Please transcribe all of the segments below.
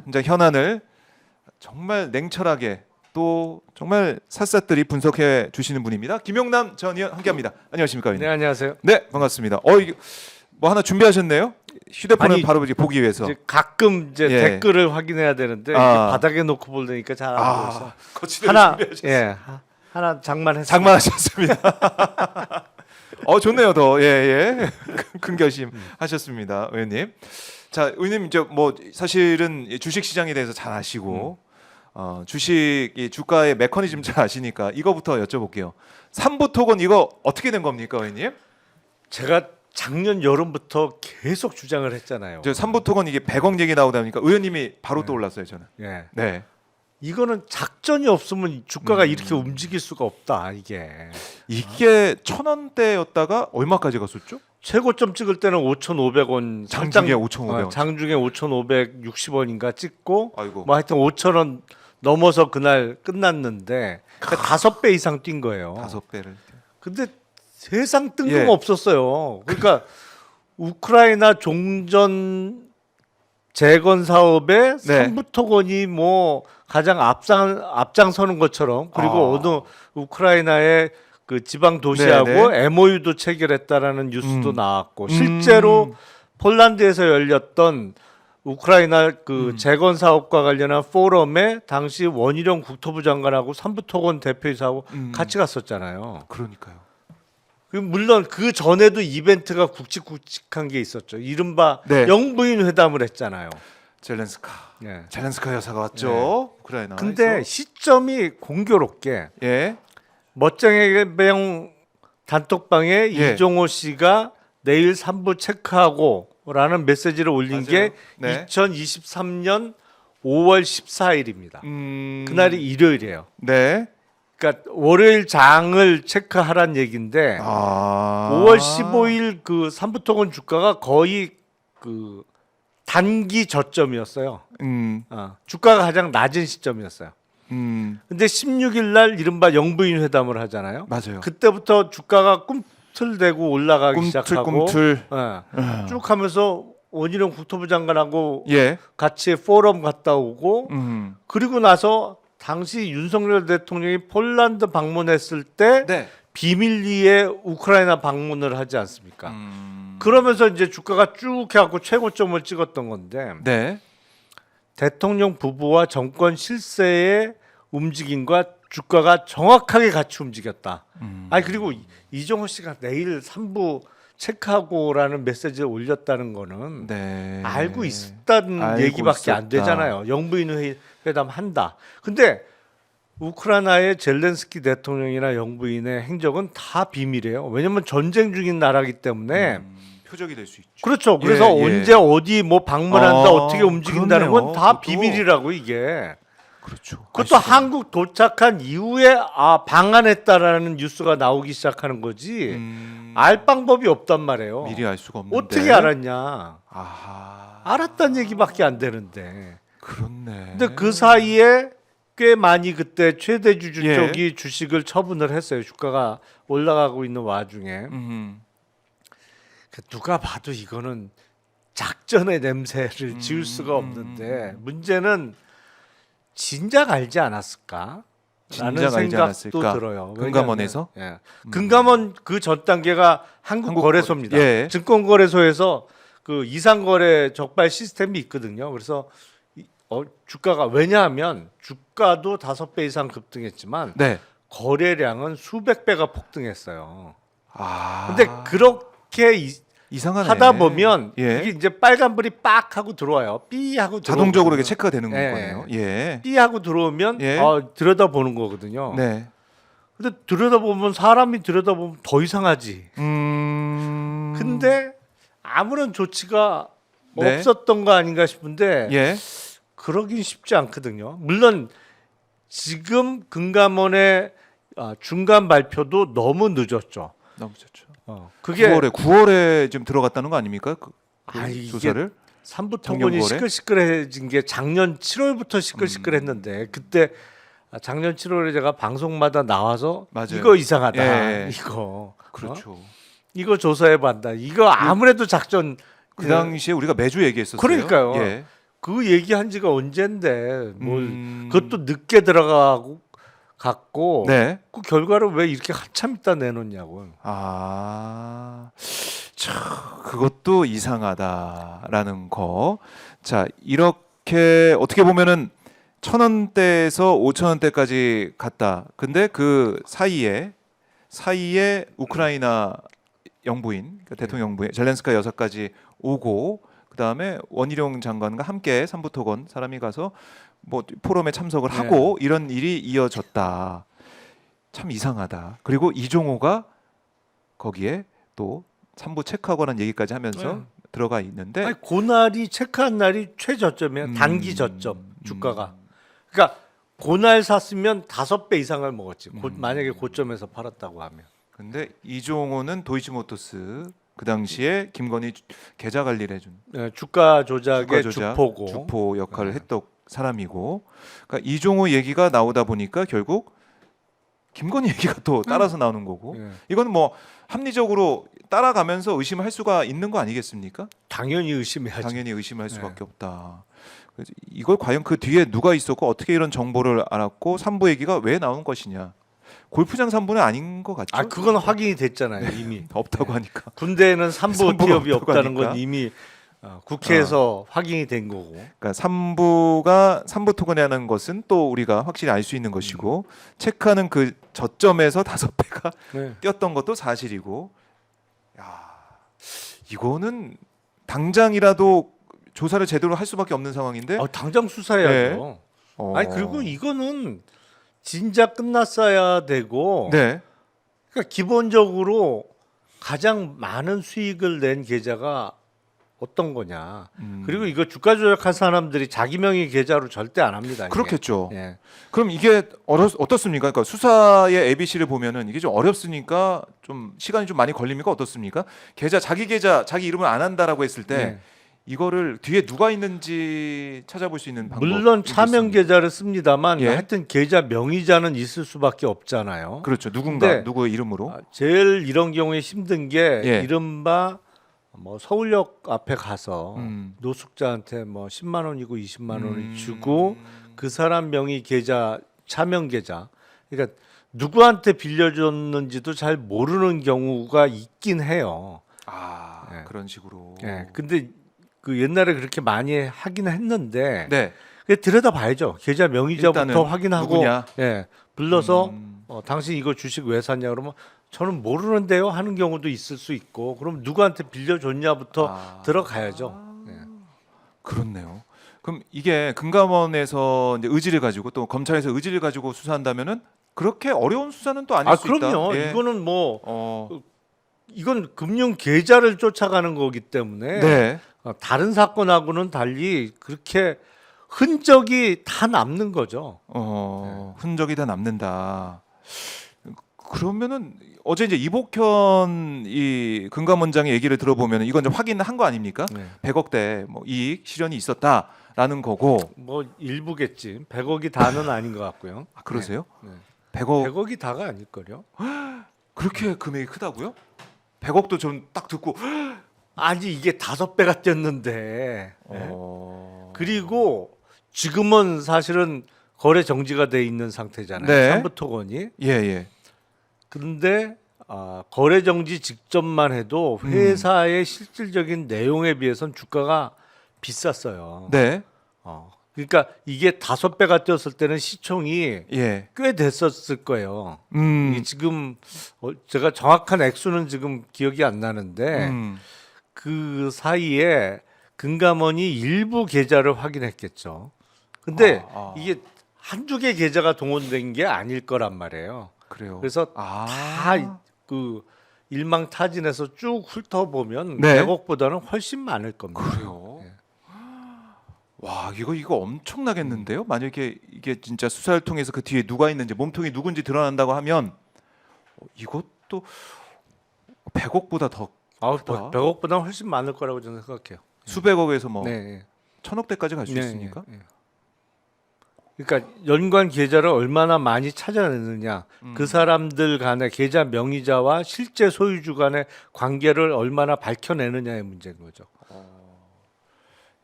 현장 현안을 정말 냉철하게 또 정말 샅샅들이 분석해 주시는 분입니다. 김용남 전 의원 함께합니다. 안녕하십니까, 의원님? 네, 안녕하세요. 네, 반갑습니다. 이게 뭐 하나 준비하셨네요? 휴대폰을 아니, 바로 이제 보기 위해서. 이제 가끔 이제 예. 댓글을 확인해야 되는데 이게 바닥에 놓고 보려니까 잘 안 보여서 거치대를 하나 준비하셨어요. 하나 장만했습니다. 장만하셨습니다. 좋네요, 더 예. 큰 결심 하셨습니다, 의원님. 자, 의원님 이제 뭐 사실은 이 주식 시장에 대해서 잘 아시고 주식 이 주가의 메커니즘 잘 아시니까 이거부터 여쭤볼게요. 삼부 토건 이거 어떻게 된 겁니까, 의원님? 제가 작년 여름부터 계속 주장을 했잖아요. 저 삼부 토건 이게 100억 얘기 나오다 보니까 의원님이 바로 떠올랐어요, 저는. 예. 네. 이거는 작전이 없으면 주가가 이렇게 움직일 수가 없다. 이게 이게 1,000원대였다가 얼마까지 갔었죠? 최고점 찍을 때는 5,500원 장중에 5,500원. 장중에 5,560원인가 찍고 아이고. 뭐 하여튼 5,000원 넘어서 그날 끝났는데 그러니까 5배 이상 뛴 거예요. 5배를. 근데 세상 예. 뜬금없었어요. 그러니까 우크라이나 종전 재건 사업에 네. 삼부토건이 뭐 가장 앞장서는 것처럼 그리고 어느 우크라이나의 그 지방 도시하고 네, MOU도 체결했다라는 뉴스도 나왔고 실제로 폴란드에서 열렸던 우크라이나 그 재건 사업과 관련한 포럼에 당시 원희룡 국토부 장관하고 삼부토건 대표이사하고 같이 갔었잖아요. 그러니까요. 물론 그 전에도 이벤트가 굵직굵직한 게 있었죠. 이른바 네. 영부인 회담을 했잖아요. 젤렌스카. 예. 젤렌스카 여사가 왔죠. 우크라이나. 근데 시점이 공교롭게 예. 멋쟁이 배영 단톡방에 예. 이종호 씨가 내일 3부 체크하고라는 메시지를 올린 맞아요. 게 네. 2023년 5월 14일입니다. 그날이 일요일이에요. 네. 그러니까 월요일 장을 체크하란 얘기인데 5월 15일 그 삼부토건 주가가 거의 그 단기 저점이었어요. 주가가 가장 낮은 시점이었어요. 근데 16일 날 이른바 영부인 회담을 하잖아요. 맞아요. 그때부터 주가가 꿈틀대고 올라가기 시작하고 꿈틀. 쭉 하면서 원희룡 국토부 장관하고 예. 같이 포럼 갔다 오고 그리고 나서 당시 윤석열 대통령이 폴란드 방문했을 때 네. 비밀리에 우크라이나 방문을 하지 않습니까? 그러면서 이제 주가가 쭉 해갖고 최고점을 찍었던 건데 네. 대통령 부부와 정권 실세의 움직임과 주가가 정확하게 같이 움직였다. 아니 그리고 이종호 씨가 내일 3부 체크하고라는 메시지를 올렸다는 거는 네. 알고 있었다는 알고 얘기밖에 안 있었다. 되잖아요. 영부인 회담 한다. 근데 우크라이나의 젤렌스키 대통령이나 영부인의 행적은 다 비밀이에요. 왜냐하면 전쟁 중인 나라이기 때문에 표적이 될 수 있죠. 그렇죠. 그래서 예, 예. 언제 어디 뭐 방문한다 어떻게 움직인다는 그렇네요. 건 다 그것도. 비밀이라고 이게. 그렇죠. 그것도 알 수가 한국 도착한 이후에 방한했다라는 뉴스가 나오기 시작하는 거지. 알 방법이 없단 말이에요. 미리 알 수가 없는데. 어떻게 알았냐? 아하. 알았다는 얘기밖에 안 되는데. 그렇네. 근데 그 사이에 꽤 많이 그때 최대 주주 예. 쪽이 주식을 처분을 했어요. 주가가 올라가고 있는 와중에. 누가 봐도 이거는 작전의 냄새를 지울 수가 없는데 문제는 진작 알지 않았을까? 라는 진작 알지 생각도 않았을까? 들어요. 금감원에서? 왜냐하면, 예. 금감원 그 전 단계가 한국거래소입니다. 예. 증권거래소에서 그 이상거래 적발 시스템이 있거든요. 그래서 주가가 왜냐하면 주가도 5배 이상 급등했지만 네. 거래량은 수백 배가 폭등했어요. 아. 근데 그렇게 이상하네. 하다 보면 예. 이게 이제 빨간불이 빡 하고 들어와요. 삐 하고 자동적으로 이게 들어오거든요. 체크가 되는 예. 거네요. 예. 삐 하고 들어오면 예. 들여다 보는 거거든요. 네. 근데 들여다 보면 사람이 들여다 보면 더 이상하지. 근데 아무런 조치가 네. 없었던 거 아닌가 싶은데 예. 그러긴 쉽지 않거든요. 물론 지금 금감원의 중간 발표도 너무 늦었죠. 너무 좋죠. 그게 9월에 지금 들어갔다는 거 아닙니까? 그 이게 조사를? 삼부토건이 작년 9월에? 시끌시끌해진 게 작년 7월부터 시끌시끌했는데 그때 작년 7월에 제가 방송마다 나와서 맞아요. 이거 이상하다. 예. 이거 그렇죠. 이거 조사해 봤다. 이거 아무래도 작전 그 당시에 우리가 매주 얘기했었어요. 그러니까요. 예. 그 얘기한 지가 언젠데 뭘 그것도 늦게 들어가고 갔고 네. 그 결과를 왜 이렇게 한참 있다 내놓냐고. 아, 그것도 이상하다라는 거. 자, 이렇게 어떻게 보면은 1,000원대에서 5,000원대까지 갔다. 근데 그 사이에 우크라이나 영부인, 그러니까 대통령 영부인 젤렌스카 여사까지 오고, 그 다음에 원희룡 장관과 함께 삼부토건 사람이 가서 뭐 포럼에 참석을 네. 하고 이런 일이 이어졌다. 참 이상하다. 그리고 이종호가 거기에 또 삼부 체크하고는 얘기까지 하면서 네. 들어가 있는데 아니, 그날이 체크한 날이 최저점이에요. 단기 저점 주가가. 그러니까 그날 샀으면 5배 이상을 먹었지. 만약에 고점에서 팔았다고 하면. 근데 이종호는 도이치모터스 그 당시에 김건희 계좌 관리를 해준 네, 주가 조작의 주가 조작, 주포고. 주포 역할을 네. 했던 사람이고, 그러니까 이종호 얘기가 나오다 보니까 결국 김건희 얘기가 또 따라서 나오는 거고, 네. 이건 뭐 합리적으로 따라가면서 의심할 수가 있는 거 아니겠습니까? 당연히 의심해야지. 당연히 의심할 네. 수밖에 없다. 그래서 이걸 과연 그 뒤에 누가 있었고 어떻게 이런 정보를 알았고 삼부 얘기가 왜 나온 것이냐? 골프장 삼부는 아닌 것 같죠? 아 그건 확인이 됐잖아요 이미. 없다고 하니까. 군대에는 삼부 삼부가 기업이 없다고 없다는 건 하니까. 이미 국회에서 확인이 된 거고. 그러니까 삼부 토건이라는 것은 또 우리가 확실히 알 수 있는 것이고, 체크하는 그 저점에서 5배가 네. 뛰었던 것도 사실이고, 야, 이거는 당장이라도 조사를 제대로 할 수밖에 없는 상황인데. 당장 수사해야죠. 네. 어. 아니 그리고 이거는 진작 끝났어야 되고. 네. 그러니까 기본적으로 가장 많은 수익을 낸 계좌가 어떤 거냐. 그리고 이거 주가 조작한 사람들이 자기 명의 계좌로 절대 안 합니다. 이게. 그렇겠죠. 예. 그럼 이게 어떻습니까? 그러니까 수사의 ABC를 보면은 이게 좀 어렵으니까 좀 시간이 좀 많이 걸립니까? 어떻습니까? 자기 계좌 자기 이름을 안 한다라고 했을 때 네. 이거를 뒤에 누가 있는지 찾아볼 수 있는 방법. 물론 차명 계좌를 씁니다만 예. 하여튼 계좌 명의자는 있을 수밖에 없잖아요. 그렇죠. 누군가 근데 누구의 이름으로. 제일 이런 경우에 힘든 게 예. 이른바 뭐 서울역 앞에 가서 노숙자한테 뭐 10만 원이고 20만 원을 주고 그 사람 명의 계좌 차명 계좌 그러니까 누구한테 빌려줬는지도 잘 모르는 경우가 있긴 해요. 아, 예. 그런 식으로. 예. 근데 그 옛날에 그렇게 많이 하긴 했는데 네. 들여다 봐야죠. 계좌 명의자부터 일단은 확인하고 누구냐? 예. 불러서 당신 이거 주식 왜 샀냐 그러면 저는 모르는데요 하는 경우도 있을 수 있고 그럼 누구한테 빌려줬냐부터 들어가야죠. 예. 그렇네요. 그럼 이게 금감원에서 이제 의지를 가지고 또 검찰에서 의지를 가지고 수사한다면은 그렇게 어려운 수사는 또 아닐 수 있다. 그럼요. 예. 이거는 뭐 어, 이건 금융 계좌를 쫓아가는 거기 때문에 네. 다른 사건하고는 달리 그렇게 흔적이 다 남는 거죠. 흔적이 다 남는다. 그러면은 어제 이제 이복현 이 금감원장의 얘기를 들어보면 이건 이제 확인한 거 아닙니까? 네. 100억대 뭐 이익 실현이 있었다라는 거고. 뭐 일부겠지. 100억이 다는 아닌 것 같고요. 아, 그러세요? 네. 100억 100억이 다가 아닐걸요? 그렇게 금액이 크다고요? 100억도 좀 딱 듣고 아니 이게 5배가 뛰었는데. 네. 그리고 지금은 사실은 거래 정지가 돼 있는 상태잖아요. 네. 삼부토건이. 예. 그런데 거래 정지 직전만 해도 회사의 실질적인 내용에 비해서는 주가가 비쌌어요. 네. 그러니까 이게 5배가 뛰었을 때는 시총이 예. 꽤 됐었을 거예요. 이게 지금 제가 정확한 액수는 지금 기억이 안 나는데 그 사이에 금감원이 일부 계좌를 확인했겠죠. 근데 이게 한두 개 계좌가 동원된 게 아닐 거란 말이에요. 그래요. 그래서 다 그 일망타진해서 쭉 훑어보면 네. 100억보다는 훨씬 많을 겁니다. 그래요. 예. 와, 이거 엄청나겠는데요? 만약에 이게 진짜 수사를 통해서 그 뒤에 누가 있는지 몸통이 누군지 드러난다고 하면 이것도 100억보다 더 100억보다는 훨씬 많을 거라고 저는 생각해요. 수백억에서 뭐 네. 천억대까지 갈 수 네, 있으니까. 네. 그러니까 연관 계좌를 얼마나 많이 찾아내느냐, 그 사람들 간의 계좌 명의자와 실제 소유주 간의 관계를 얼마나 밝혀내느냐의 문제인 거죠.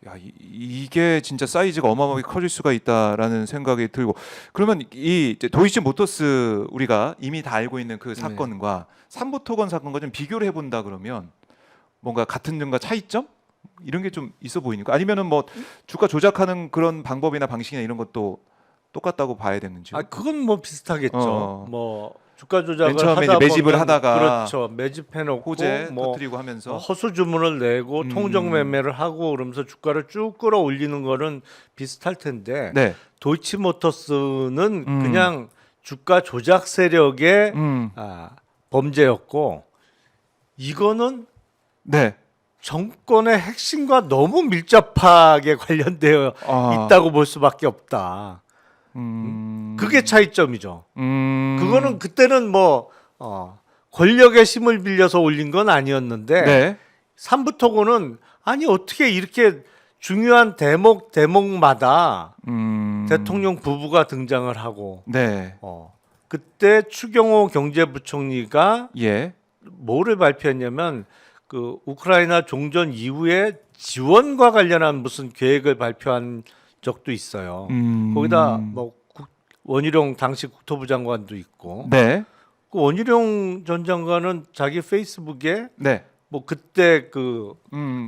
야, 이게 진짜 사이즈가 어마어마하게 커질 수가 있다라는 생각이 들고 그러면 이 이제 도이치모터스 우리가 이미 다 알고 있는 그 사건과 삼부토건 사건과 좀 비교를 해본다 그러면 뭔가 같은 점과 차이점 이런 게 좀 있어 보이니까 아니면은 뭐 주가 조작하는 그런 방법이나 방식이나 이런 것도 똑같다고 봐야 되는지. 아 그건 뭐 비슷하겠죠. 어. 뭐 주가 조작을 맨 처음에 하다 이제 매집을 보면 하다가 그렇죠. 매집해놓고 호재 뭐 터뜨리고 하면서 허수 주문을 내고 통정 매매를 하고 그러면서 주가를 쭉 끌어올리는 거는 비슷할 텐데 네. 도이치모터스는 그냥 주가 조작 세력의 범죄였고 이거는 네. 정권의 핵심과 너무 밀접하게 관련되어 아. 있다고 볼 수밖에 없다. 그게 차이점이죠. 그거는 그때는 뭐 권력의 힘을 빌려서 올린 건 아니었는데 네. 삼부토고는 아니 어떻게 이렇게 중요한 대목마다 대통령 부부가 등장을 하고 네. 그때 추경호 경제부총리가 예. 뭐를 발표했냐면 그 우크라이나 종전 이후에 지원과 관련한 무슨 계획을 발표한 적도 있어요. 거기다 뭐 원희룡 당시 국토부 장관도 있고 네. 그 원희룡 전 장관은 자기 페이스북에 네. 뭐 그때 그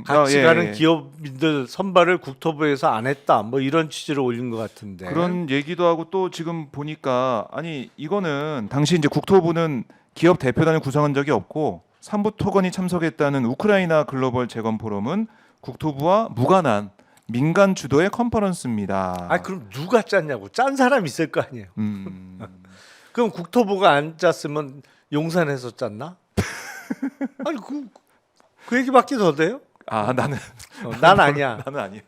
같이 예, 가는 예. 기업인들 선발을 국토부에서 안 했다 뭐 이런 취지로 올린 것 같은데 그런 얘기도 하고 또 지금 보니까 아니 이거는 당시 이제 국토부는 기업 대표단을 구성한 적이 없고 삼부토건이 참석했다는 우크라이나 글로벌 재건 포럼은 국토부와 무관한 민간 주도의 컨퍼런스입니다. 아 그럼 누가 짰냐고 짠 사람 있을 거 아니에요. 그럼 국토부가 안 짰으면 용산에서 짰나? 아니 그 얘기밖에 더 돼요? 아 나는 난 아니야. 나는 아니야.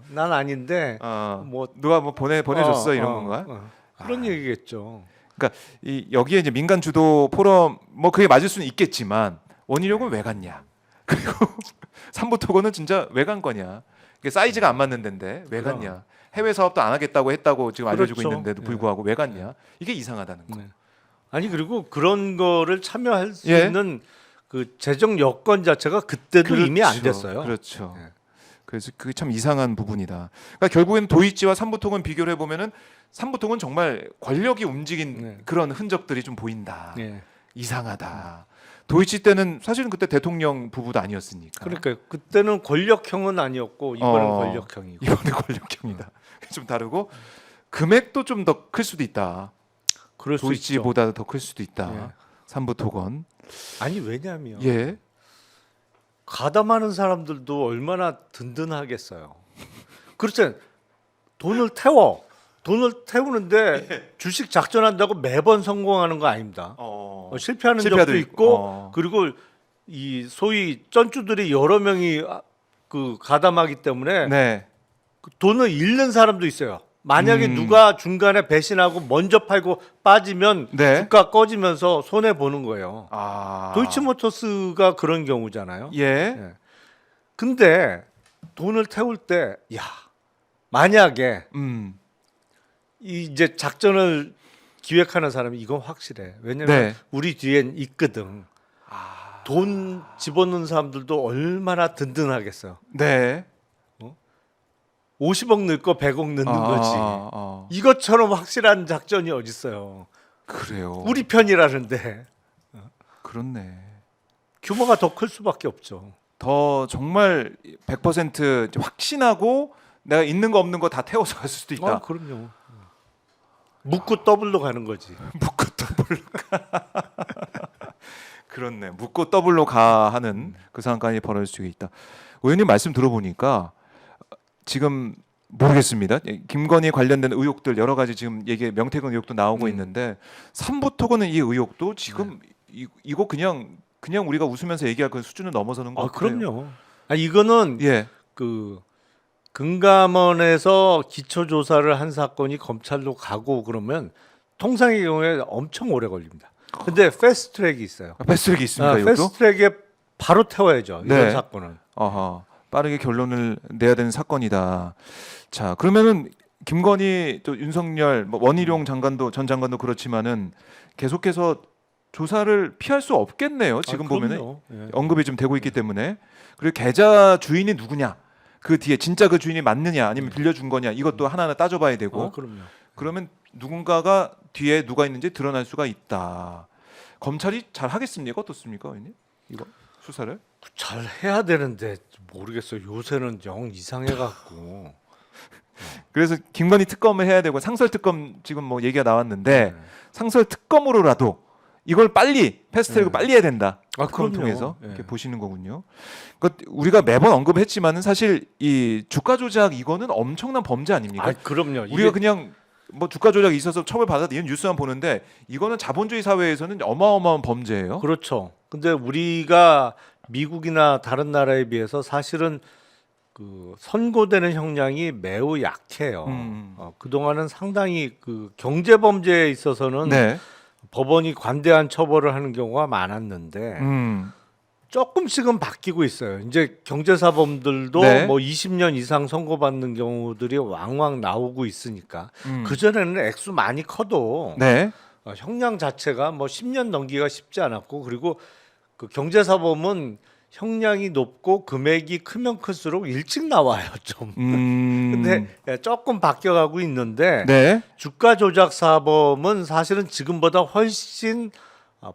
난 아닌데 뭐 누가 뭐 보내줬어 이런 건가? 그런 얘기겠죠. 그러니까 이 여기에 이제 민간 주도 포럼 뭐 그게 맞을 수는 있겠지만 원희룡은 왜 갔냐? 그리고 삼부토건은 진짜 왜 간 거냐? 이게 사이즈가 안 맞는 데인데 왜 그럼. 갔냐? 해외 사업도 안 하겠다고 했다고 지금 알려주고 그렇죠. 있는데도 불구하고 왜 갔냐? 이게 이상하다는 거. 네. 아니 그리고 그런 거를 참여할 수 예. 있는 그 재정 여건 자체가 그때도 이미 안 됐어요. 그렇죠. 네. 그래서 그게 참 이상한 부분이다. 그러니까 결국엔 도이치와 삼부토건 비교를 해보면은 삼부토건 정말 권력이 움직인 네. 그런 흔적들이 좀 보인다. 예. 이상하다. 도이치 때는 사실은 그때 대통령 부부도 아니었으니까. 그러니까 그때는 권력형은 아니었고 이번은 권력형이고. 이번에 권력형이다. 좀 다르고 금액도 좀 더 클 수도 있다. 그럴 수 있죠. 도이치보다 더 클 수도 있다. 예. 삼부토건. 아니 왜냐하면 예. 가담하는 사람들도 얼마나 든든하겠어요. 그렇잖아요. 돈을 태우는데 주식 작전한다고 매번 성공하는 거 아닙니다. 실패하는 실패도 적도 있고. 있고 그리고 이 소위 쩐주들이 여러 명이 그 가담하기 때문에 네. 그 돈을 잃는 사람도 있어요. 만약에 누가 중간에 배신하고 먼저 팔고 빠지면 네. 주가 꺼지면서 손해 보는 거예요. 아. 도이치모터스가 그런 경우잖아요. 예. 예. 근데 돈을 태울 때, 야 만약에 이 이제 작전을 기획하는 사람이 이건 확실해. 왜냐면 네. 우리 뒤엔 있거든. 돈 집어넣는 사람들도 얼마나 든든하겠어요. 네. 50억 넣을 거 100억 넣는 거지. 이것처럼 확실한 작전이 어딨어요. 그래요. 우리 편이라는데 그렇네. 규모가 더 클 수밖에 없죠. 더 정말 100% 이제 확신하고 내가 있는 거 없는 거 다 태워서 갈 수도 있다. 그럼요. 묻고 더블로 가는 거지. 묻고 더블로 가. 그렇네. 묻고 더블로 가 하는 그 상황까지 벌어질 수 있다. 의원님 말씀 들어보니까 지금 모르겠습니다. 김건희 관련된 의혹들 여러 가지 지금 얘기 명태균 의혹도 나오고 있는데 삼부토건은 이 의혹도 지금 이거 그냥 우리가 웃으면서 얘기할 그 수준을 넘어서는 거 같아요. 그럼요. 이거는 예. 그 금감원에서 기초 조사를 한 사건이 검찰로 가고 그러면 통상의 경우에 엄청 오래 걸립니다. 근데 패스트트랙이 있어요. 패스트트랙이 있습니다. 이것도. 패스트트랙에 바로 태워야죠. 이런 네. 사건은. 빠르게 결론을 내야 되는 사건이다. 자, 그러면은 김건희 또 윤석열 뭐 원희룡 장관도 전 장관도 그렇지만은 계속해서 조사를 피할 수 없겠네요. 지금 보면은 그럼요. 예. 언급이 좀 되고 있기 때문에 그리고 계좌 주인이 누구냐 그 뒤에 진짜 그 주인이 맞느냐 아니면 빌려준 거냐 이것도 하나하나 따져봐야 되고 그럼요. 그러면 누군가가 뒤에 누가 있는지 드러날 수가 있다. 검찰이 잘 하겠습니까? 어떻습니까, 의원님? 이거 수사를? 잘 해야 되는데 모르겠어요. 요새는 영 이상해갖고. 그래서 김건희 특검을 해야 되고 상설 특검 지금 뭐 얘기가 나왔는데 상설 특검으로라도 이걸 빨리 패스트트랙을 빨리 해야 된다. 아, 그걸 그럼요. 통해서 네. 이렇게 보시는 거군요. 그러니까 우리가 매번 언급했지만은 사실 이 주가 조작 이거는 엄청난 범죄 아닙니까? 아, 그럼요. 우리가 그냥 뭐 주가 조작이 있어서 처벌받아 이런 뉴스만 보는데 이거는 자본주의 사회에서는 어마어마한 범죄예요. 그렇죠. 근데 우리가 미국이나 다른 나라에 비해서 사실은 그 선고되는 형량이 매우 약해요. 그동안은 상당히 그 경제 범죄에 있어서는 네. 법원이 관대한 처벌을 하는 경우가 많았는데 음. 조금씩은 바뀌고 있어요. 이제 경제사범들도 네. 뭐 20년 이상 선고받는 경우들이 왕왕 나오고 있으니까 그 전에는 액수 많이 커도 네. 형량 자체가 뭐 10년 넘기가 쉽지 않았고 그리고 그 경제사범은 형량이 높고 금액이 크면 클수록 일찍 나와요 좀. 근데 조금 바뀌어가고 있는데 네. 주가 조작 사범은 사실은 지금보다 훨씬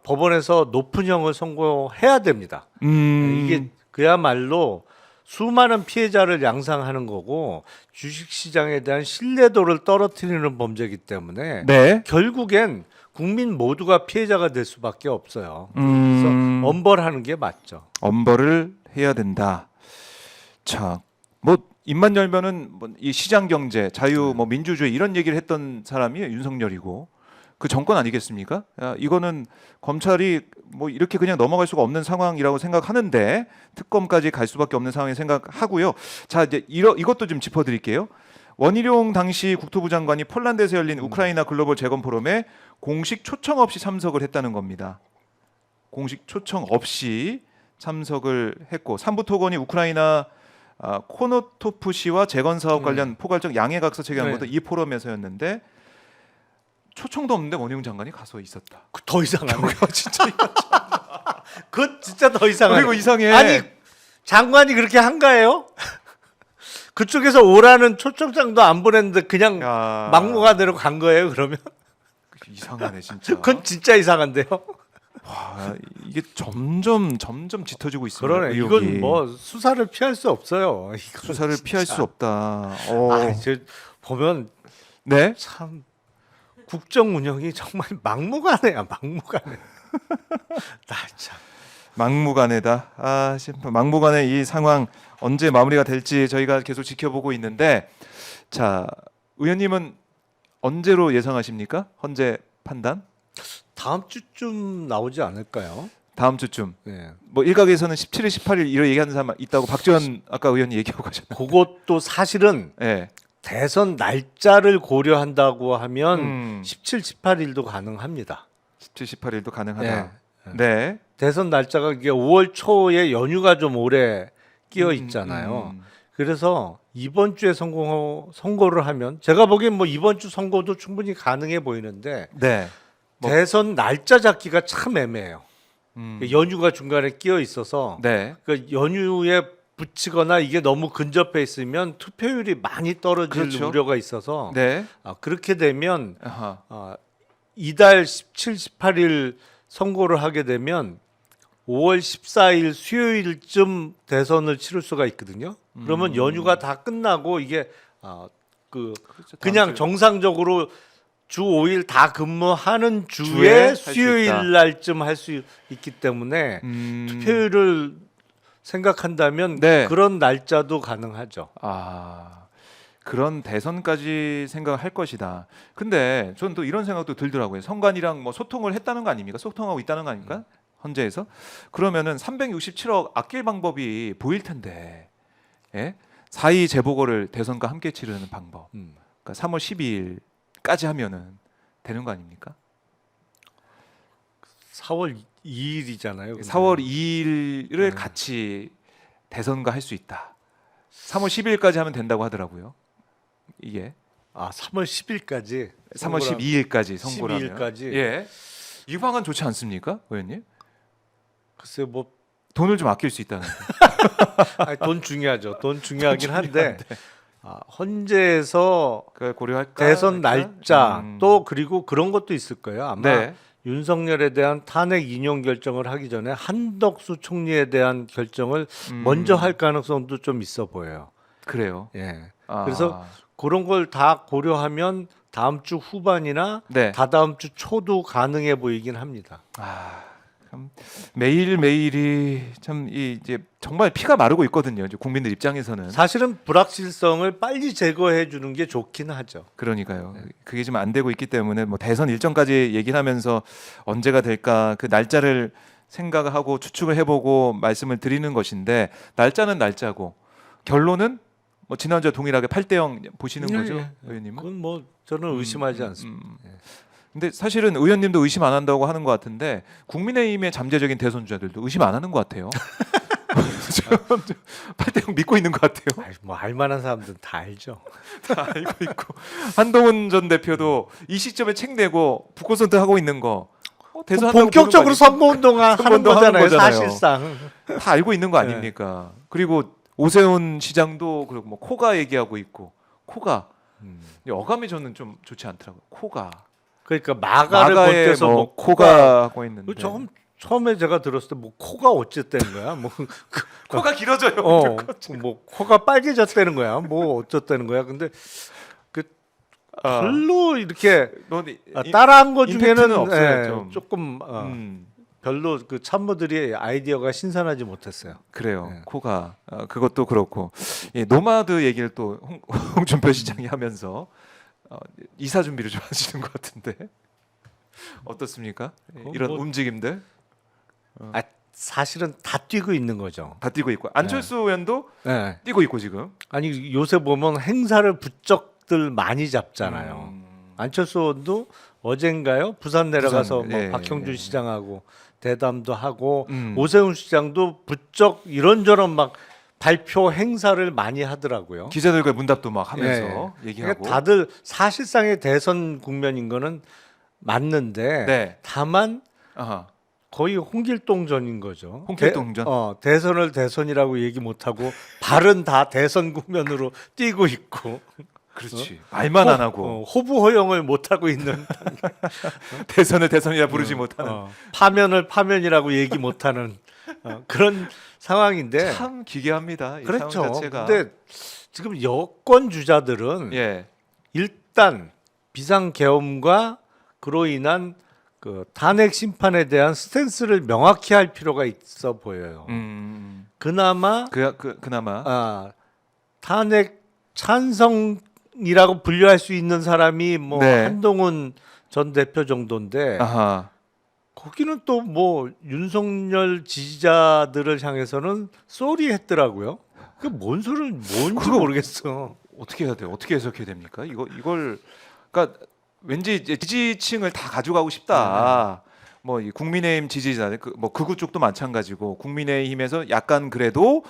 법원에서 높은 형을 선고해야 됩니다. 이게 그야말로 수많은 피해자를 양상하는 거고 주식시장에 대한 신뢰도를 떨어뜨리는 범죄이기 때문에 네. 결국엔 국민 모두가 피해자가 될 수밖에 없어요. 그래서 엄벌하는 게 맞죠. 엄벌을 해야 된다. 자, 뭐 입만 열면은 뭐 이 시장 경제, 자유, 뭐 민주주의 이런 얘기를 했던 사람이 윤석열이고 그 정권 아니겠습니까? 야, 이거는 검찰이 뭐 이렇게 그냥 넘어갈 수가 없는 상황이라고 생각하는데 특검까지 갈 수밖에 없는 상황이 생각하고요. 자, 이제 이것도 좀 짚어드릴게요. 원희룡 당시 국토부 장관이 폴란드에서 열린 우크라이나 글로벌 재건 포럼에 공식 초청 없이 참석을 했다는 겁니다. 공식 초청 없이 참석을 했고 삼부토건이 우크라이나 코노토프 씨와 재건 사업 관련 포괄적 양해각서 체결한 것도 이 포럼에서였는데 초청도 없는데 원희룡 장관이 가서 있었다. 더 이상하네. 진짜 그건 진짜 더 이상하네. 그리고 이상해. 아니 장관이 그렇게 한가해요? 그쪽에서 오라는 초청장도 안 보냈는데 그냥 야, 막무가내로 간 거예요 그러면? 이상하네 진짜. 그건 진짜 이상한데요. 와, 이게 점점 짙어지고 있습니다. 그러네. 의혹이. 이건 뭐 수사를 피할 수 없어요. 이건 수사를 진짜. 피할 수 없다. 저 보면 네. 참 국정 운영이 정말 막무가내야 막무가내. 나 참. 막무가내다. 막무가내 이 상황 언제 마무리가 될지 저희가 계속 지켜보고 있는데, 자 의원님은 언제로 예상하십니까? 헌재 판단? 다음 주쯤 나오지 않을까요? 다음 주쯤. 네. 뭐 일각에서는 17일, 18일 이런 얘기하는 사람 있다고 박지원 아까 의원이 얘기하고 가셨나요? 그것도 사실은 네. 대선 날짜를 고려한다고 하면 17, 18일도 가능합니다. 17, 18일도 가능하다. 네. 네. 대선 날짜가 이게 5월 초에 연휴가 좀 오래 끼어 있잖아요. 그래서 이번 주에 선고를 하면 제가 보기엔 뭐 이번 주 선고도 충분히 가능해 보이는데 네. 뭐- 대선 날짜 잡기가 참 애매해요. 연휴가 중간에 끼어 있어서 네. 그 연휴에 붙이거나 이게 너무 근접해 있으면 투표율이 많이 떨어질 그렇죠. 우려가 있어서 네. 그렇게 되면 아하. 이달 17, 18일 선고를 하게 되면 5월 14일 수요일쯤 대선을 치를 수가 있거든요. 그러면 연휴가 다 끝나고 이게 그렇죠. 그냥 다음 주- 정상적으로 주 5일 다 근무하는 주에 주에 할수 있다. 수요일 날쯤 할 수 있기 때문에 투표율을 생각한다면 네. 그런 날짜도 가능하죠. 그런 대선까지 생각할 것이다. 근데 저는 또 이런 생각도 들더라고요. 선관위랑 뭐 소통을 했다는 거 아닙니까? 소통하고 있다는 거 아닙니까? 헌재에서. 그러면은 367억 아낄 방법이 보일 텐데. 예? 4.2 재보궐을 대선과 함께 치르는 방법. 그러니까 3월 12일까지 하면은 되는 거 아닙니까? 4월 2일이잖아요. 4월 2일을 같이 대선과 할 수 있다. 3월 10일까지 하면 된다고 하더라고요. 이게 3월 10일까지 3월 12일까지 선고를 하면. 12일까지. 예. 이 방안 좋지 않습니까, 의원님? 글쎄 뭐 돈을 좀 아낄 수 있다는 거. 아니, 돈 중요하죠. 돈 중요하긴 한데 헌재에서 그걸 고려할까? 대선 할까? 날짜 또 그리고 그런 것도 있을 거예요. 아마 네. 윤석열에 대한 탄핵 인용 결정을 하기 전에 한덕수 총리에 대한 결정을 먼저 할 가능성도 좀 있어 보여요. 그래요. 예. 아. 그래서 그런 걸 다 고려하면 다음 주 후반이나 네. 다다음 주 초도 가능해 보이긴 합니다. 참 매일 매일이 참 이제 정말 피가 마르고 있거든요. 이제 국민들 입장에서는. 사실은 불확실성을 빨리 제거해 주는 게 좋긴 하죠. 그러니까요. 그게 지금 안 되고 있기 때문에 뭐 대선 일정까지 얘기를 하면서 언제가 될까 그 날짜를 생각을 하고 추측을 해보고 말씀을 드리는 것인데 날짜는 날짜고 결론은 뭐 지난주와 동일하게 8대0 보시는 거죠, 의원님은? 그건 뭐 저는 의심하지 않습니다. 근데 사실은 의원님도 의심 안 한다고 하는 것 같은데 국민의힘의 잠재적인 대선 주자들도 의심 안 하는 것 같아요. 8대0 믿고 있는 것 같아요. 뭐 알만한 사람들은 다 알죠. 다 알고 있고 한동훈 전 대표도 이 시점에 책 내고 북콘서트 하고 있는 거 대선 본격적으로 선거운동을 하는 거잖아요. 사실상 다 알고 있는 거 아닙니까? 그리고 오세훈 시장도 그리고 뭐 코가 얘기하고 있고 코가 어감이 저는 좀 좋지 않더라고요. 코가 그러니까 마가를 마가에 건대서 뭐 코가 하고 있는데 처음에 제가 들었을 때 뭐 코가 어쨌다는 거야? 뭐 코가 길어져요. 뭐 코가 빨개졌다는 거야? 뭐 어쨌다는 거야? 근데 그 별로 이렇게 따라한 거 중에는 없어요, 조금 별로 그 참모들이 아이디어가 신선하지 못했어요. 그래요. 코가 그것도 그렇고 노마드 얘기를 또 홍준표 시장이 하면서 이사 준비를 좀 하시는 것 같은데 어떻습니까? 이런 움직임들 사실은 다 뛰고 있는 거죠. 다 뛰고 있고 안철수 의원도 뛰고 있고 지금 아니 요새 보면 행사를 부쩍들 많이 잡잖아요. 안철수 의원도 어젠가요? 부산 내려가서 뭐 박형준 시장하고 대담도 하고 오세훈 시장도 부쩍 이런저런 막 발표 행사를 많이 하더라고요. 기자들과 문답도 막 하면서 얘기하고 그러니까 다들 사실상의 대선 국면인 거는 맞는데 다만 거의 홍길동전인 거죠. 홍길동전. 대선을 대선이라고 얘기 못하고 발은 다 대선 국면으로 뛰고 있고. 그렇지. 말만 안 하고 호부 허용을 못 하고 있는 대선을 대선이라 부르지 못하는 파면을 파면이라고 얘기 못하는 그런 상황인데 참 기괴합니다. 이 그렇죠. 상황 자체가. 근데 지금 여권 주자들은 일단 비상계엄과 그로 인한 그 탄핵 심판에 대한 스탠스를 명확히 할 필요가 있어 보여요. 그나마 그나마 탄핵 찬성이라고 분류할 수 있는 사람이 뭐 한동훈 전 대표 정도인데 거기는 또 뭐 윤석열 지지자들을 향해서는 쏘리 했더라고요. 그 뭔 소리를 뭔지 모르겠어. 어떻게 해야 돼요? 어떻게 해석해야 됩니까? 이걸 그러니까 왠지 지지층을 다 가져가고 싶다. 뭐 이 국민의힘 지지자, 뭐 극우 쪽도 마찬가지고 국민의힘에서 약간 그래도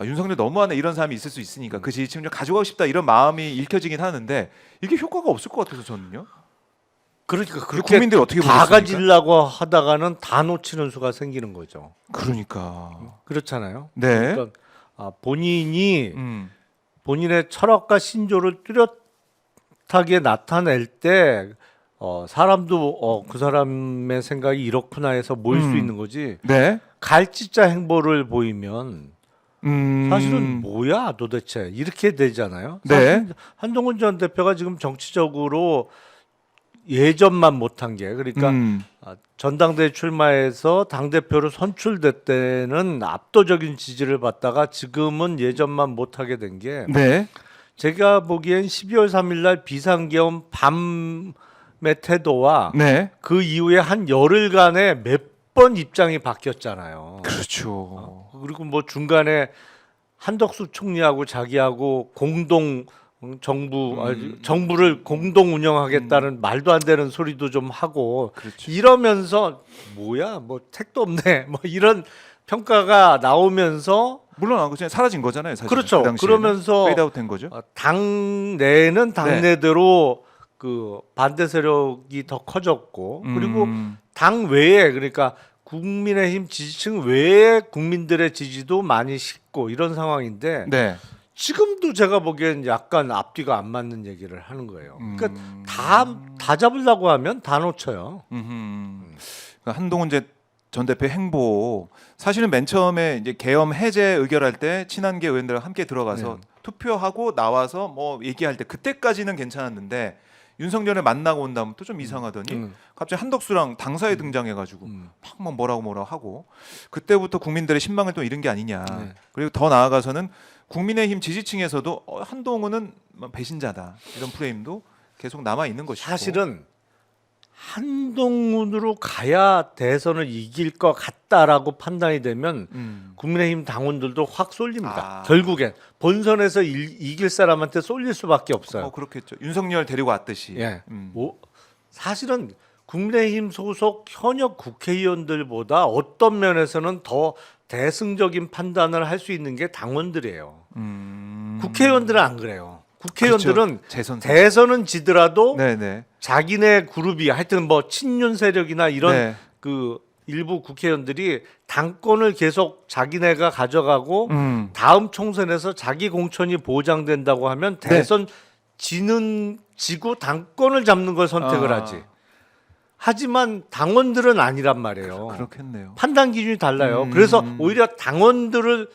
윤석열 너무하네 이런 사람이 있을 수 있으니까 그 지지층 좀 가져가고 싶다 이런 마음이 읽혀지긴 하는데 이게 효과가 없을 것 같아서 저는요. 그러니까 그렇게 국민들 어떻게 다 가지려고 하다가는 다 놓치는 수가 생기는 거죠. 그러니까 그렇잖아요. 네. 그러니까 본인이 본인의 철학과 신조를 뚜렷하게 나타낼 때 사람도 그 사람의 생각이 이렇구나 해서 모일 수 있는 거지. 갈짓자 행보를 보이면 사실은 뭐야 도대체 이렇게 되잖아요. 사실 한동훈 전 대표가 지금 정치적으로 예전만 못한 게 그러니까 전당대회 출마해서 당대표로 선출될 때는 압도적인 지지를 받다가 지금은 예전만 못하게 된 게 제가 보기엔 12월 3일 날 비상계엄 밤의 태도와 그 이후에 한 열흘간에 몇 번 입장이 바뀌었잖아요. 그렇죠. 그리고 뭐 중간에 한덕수 총리하고 자기하고 공동 정부를 공동 운영하겠다는 말도 안 되는 소리도 좀 하고 이러면서 뭐야 뭐 택도 없네 뭐 이런 평가가 나오면서 물론 그냥 사라진 거잖아요. 사실. 그렇죠. 그러면서 페이드아웃 된 거죠. 당내는 당내대로 그 반대 세력이 더 커졌고 그리고 당 외에 그러니까 국민의힘 지지층 외에 국민들의 지지도 많이 식고 이런 상황인데 네. 지금도 제가 보기엔 약간 앞뒤가 안 맞는 얘기를 하는 거예요. 그러니까 음. 다 잡으려고 하면 다 놓쳐요. 그러니까 한동훈 전 대표 행보 사실은 맨 처음에 이제 계엄 해제 의결할 때 친한계 의원들과 함께 들어가서 네. 투표하고 나와서 뭐 얘기할 때 그때까지는 괜찮았는데 윤석열을 만나고 온 다음부터 좀 이상하더니 갑자기 한덕수랑 당사에 등장해가지고 막 뭐라고 하고 그때부터 국민들의 신망을 또 잃은 게 아니냐. 네. 그리고 더 나아가서는 국민의힘 지지층에서도 한동훈은 배신자다 이런 프레임도 계속 남아 있는 것이고 사실은 한동훈으로 가야 대선을 이길 것 같다라고 판단이 되면 국민의힘 당원들도 확 쏠립니다. 아. 결국엔 본선에서 이길 사람한테 쏠릴 수밖에 없어요. 그렇겠죠. 윤석열 데리고 왔듯이. 예. 사실은 국민의힘 소속 현역 국회의원들보다 어떤 면에서는 더 대승적인 판단을 할 수 있는 게 당원들이에요. 국회의원들은 안 그래요. 국회의원들은 그렇죠. 대선은 지더라도 네네. 자기네 그룹이 하여튼 뭐 친윤 세력이나 이런 네. 그 일부 국회의원들이 당권을 계속 자기네가 가져가고 음. 다음 총선에서 자기 공천이 보장된다고 하면 네. 대선 지고 당권을 잡는 걸 선택을 아. 하지. 하지만 당원들은 아니란 말이에요. 그렇겠네요. 판단 기준이 달라요. 그래서 오히려 당원들을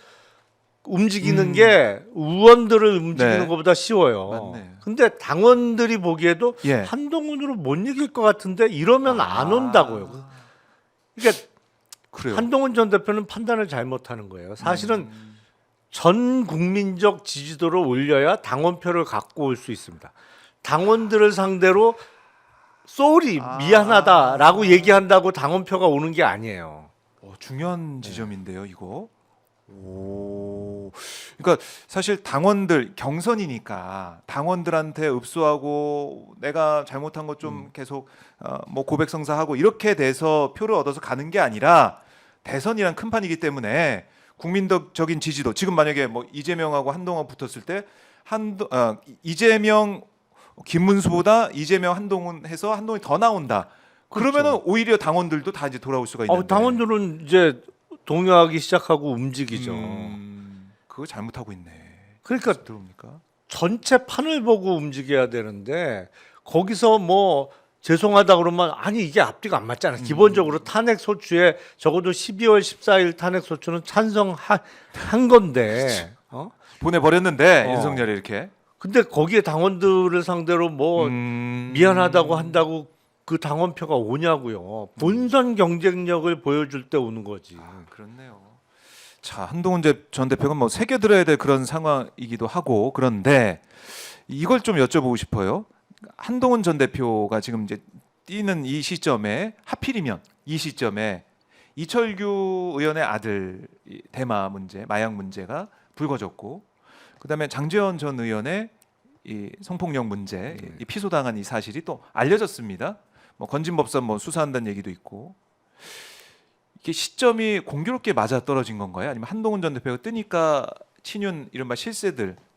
움직이는 게 의원들을 움직이는 네. 것보다 쉬워요. 맞네. 근데 당원들이 보기에도 예. 한동훈으로 못 이길 것 같은데 이러면 안 온다고요. 그러니까 그래요. 한동훈 전 대표는 판단을 잘못하는 거예요. 사실은 전 국민적 지지도를 올려야 당원표를 갖고 올 수 있습니다. 당원들을 상대로 쏘리 미안하다라고 얘기한다고 당원표가 오는 게 아니에요. 중요한 지점인데요, 이거. 오. 그러니까 사실 당원들 경선이니까 당원들한테 읍소하고 내가 잘못한 것 좀 계속 뭐 고백성사하고 이렇게 돼서 표를 얻어서 가는 게 아니라 대선이란 큰 판이기 때문에 국민적인 지지도 지금 만약에 뭐 이재명하고 한동훈 붙었을 때 이재명 김문수보다 이재명 한동훈 해서 한동훈이 더 나온다. 그러면은 오히려 당원들도 다 이제 돌아올 수가 있는데. 당원들은 이제 동요하기 시작하고 움직이죠. 그거 잘못하고 있네. 그러니까 들어옵니까? 전체 판을 보고 움직여야 되는데 거기서 뭐 죄송하다 그러면 아니 이게 앞뒤가 안 맞잖아. 기본적으로 탄핵 소추에 적어도 12월 14일 탄핵 소추는 찬성한 건데. 보내버렸는데 윤석열이 이렇게. 근데 거기에 당원들을 상대로 뭐 미안하다고 한다고 그 당원표가 오냐고요. 본선 경쟁력을 보여줄 때 오는 거지. 그렇네요. 자, 한동훈 전 대표가 뭐 새겨들어야 될 그런 상황이기도 하고 그런데 이걸 좀 여쭤보고 싶어요. 한동훈 전 대표가 지금 이제 뛰는 이 시점에 하필이면 이 시점에 이철규 의원의 아들 대마 문제, 마약 문제가 불거졌고 그다음에 장제원 전 의원의 이 성폭력 문제, 이 피소당한 이 사실이 또 알려졌습니다. 뭐 건진법사 뭐 수사한다는 얘기도 있고 이게 시점이 공교롭게 맞아 떨어진 건가요? 아니면 한동훈 전 대표가 뜨니까 친윤 이른바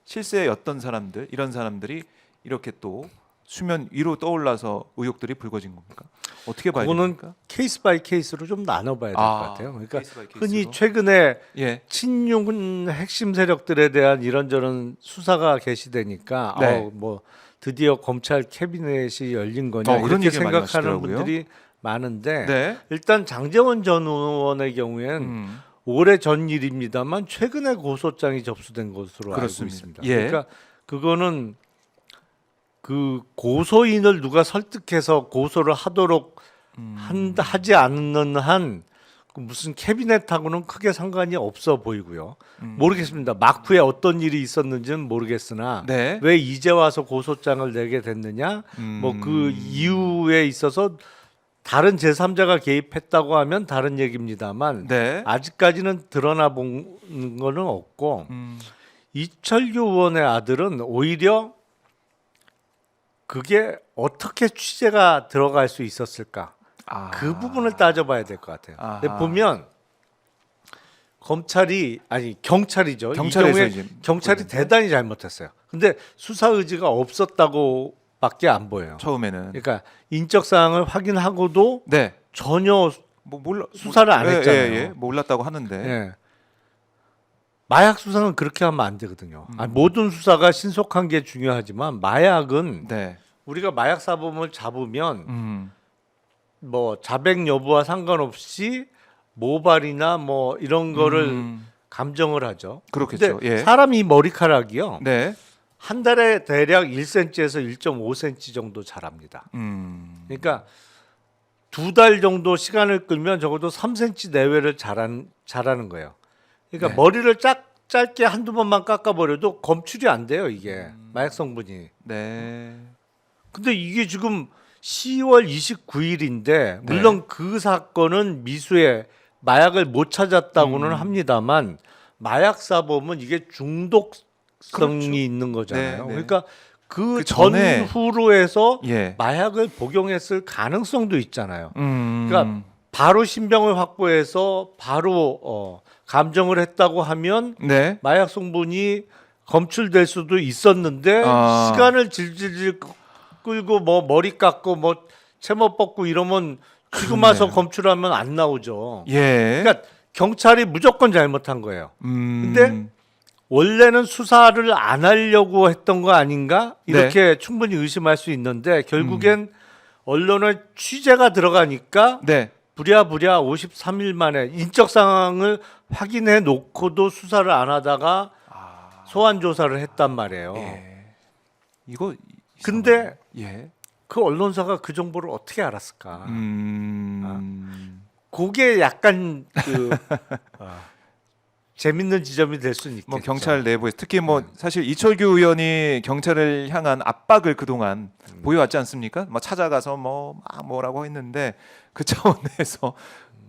실세였던 사람들 이런 사람들이 이렇게 또 수면 위로 떠올라서 의혹들이 불거진 겁니까? 어떻게 봐야 그거는 됩니까? 케이스 바이 케이스로 좀 나눠봐야 될 것 같아요. 그러니까 케이스 바이 흔히 케이스로? 최근에 예. 친윤 핵심 세력들에 대한 이런저런 수사가 개시되니까 네. 뭐 드디어 검찰 캐비넷이 열린 거냐 그런 이렇게 얘기를 많이 생각하는 하시더라고요. 분들이 많은데 네. 일단 장제원 전 의원의 경우에는 오래 전 일입니다만 최근에 고소장이 접수된 것으로 그렇습니다. 알고 있습니다. 예. 그러니까 그거는 그 고소인을 누가 설득해서 고소를 하도록 하지 않는 한그 무슨 캐비넷하고는 크게 상관이 없어 보이고요. 모르겠습니다. 막후에 어떤 일이 있었는지는 모르겠으나 네. 왜 이제 와서 고소장을 내게 됐느냐? 뭐 그 이유에 있어서 다른 제3자가 개입했다고 하면 다른 얘기입니다만 네. 아직까지는 드러나 본 거는 없고 이철규 의원의 아들은 오히려 그게 어떻게 취재가 들어갈 수 있었을까? 그 부분을 따져봐야 될 것 같아요. 아하. 근데 보면 경찰이죠. 경찰에서 이 경우에 이제 경찰이 보이는데? 대단히 잘못했어요. 근데 수사 의지가 없었다고밖에 안 보여요. 처음에는 그러니까 인적 사항을 확인하고도 네. 전혀 뭐 몰라 수사를 안 했잖아요. 예, 몰랐다고 하는데. 예. 마약 수사는 그렇게 하면 안 되거든요. 모든 수사가 신속한 게 중요하지만 마약은 네. 우리가 마약 사범을 잡으면 음. 뭐 자백 여부와 상관없이 모발이나 뭐 이런 거를 음. 감정을 하죠. 그렇겠죠. 근데 예. 사람이 머리카락이요. 네. 한 달에 대략 1cm에서 1.5cm 정도 자랍니다. 그러니까 2달 정도 시간을 끌면 적어도 3cm 내외를 자라는 거예요. 그러니까 네. 머리를 짧게 한두 번만 깎아버려도 검출이 안 돼요, 이게. 마약 성분이. 네. 근데 이게 지금 10월 29일인데 물론 그 사건은 미수에 마약을 못 찾았다고는 합니다만 마약 사범은 이게 중독성이 그렇죠. 있는 거잖아요. 네, 네. 그러니까 그 그 전에 전후로 해서 예. 마약을 복용했을 가능성도 있잖아요. 음. 그러니까 바로 신병을 확보해서 바로 감정을 했다고 하면 네. 마약 성분이 검출될 수도 있었는데 아. 시간을 질질 끌고 뭐 머리 깎고 뭐 채모 뽑고 이러면 지금 와서 그렇네요. 검출하면 안 나오죠. 예. 그러니까 경찰이 무조건 잘못한 거예요. 근데 원래는 수사를 안 하려고 했던 거 아닌가? 이렇게 충분히 의심할 수 있는데 결국엔 언론의 취재가 들어가니까 네. 부랴부랴 53일 만에 인적 상황을 확인해 놓고도 수사를 안 하다가 소환 조사를 했단 말이에요. 예. 이거 근데 예. 그 언론사가 그 정보를 어떻게 알았을까? 그게 약간 그 재밌는 지점이 될 수는 있겠죠. 뭐 경찰 내부에서 특히 뭐 사실 이철규 의원이 경찰을 향한 압박을 그동안 보여왔지 않습니까? 뭐 찾아가서 뭐 막 뭐라고 했는데 그 차원에서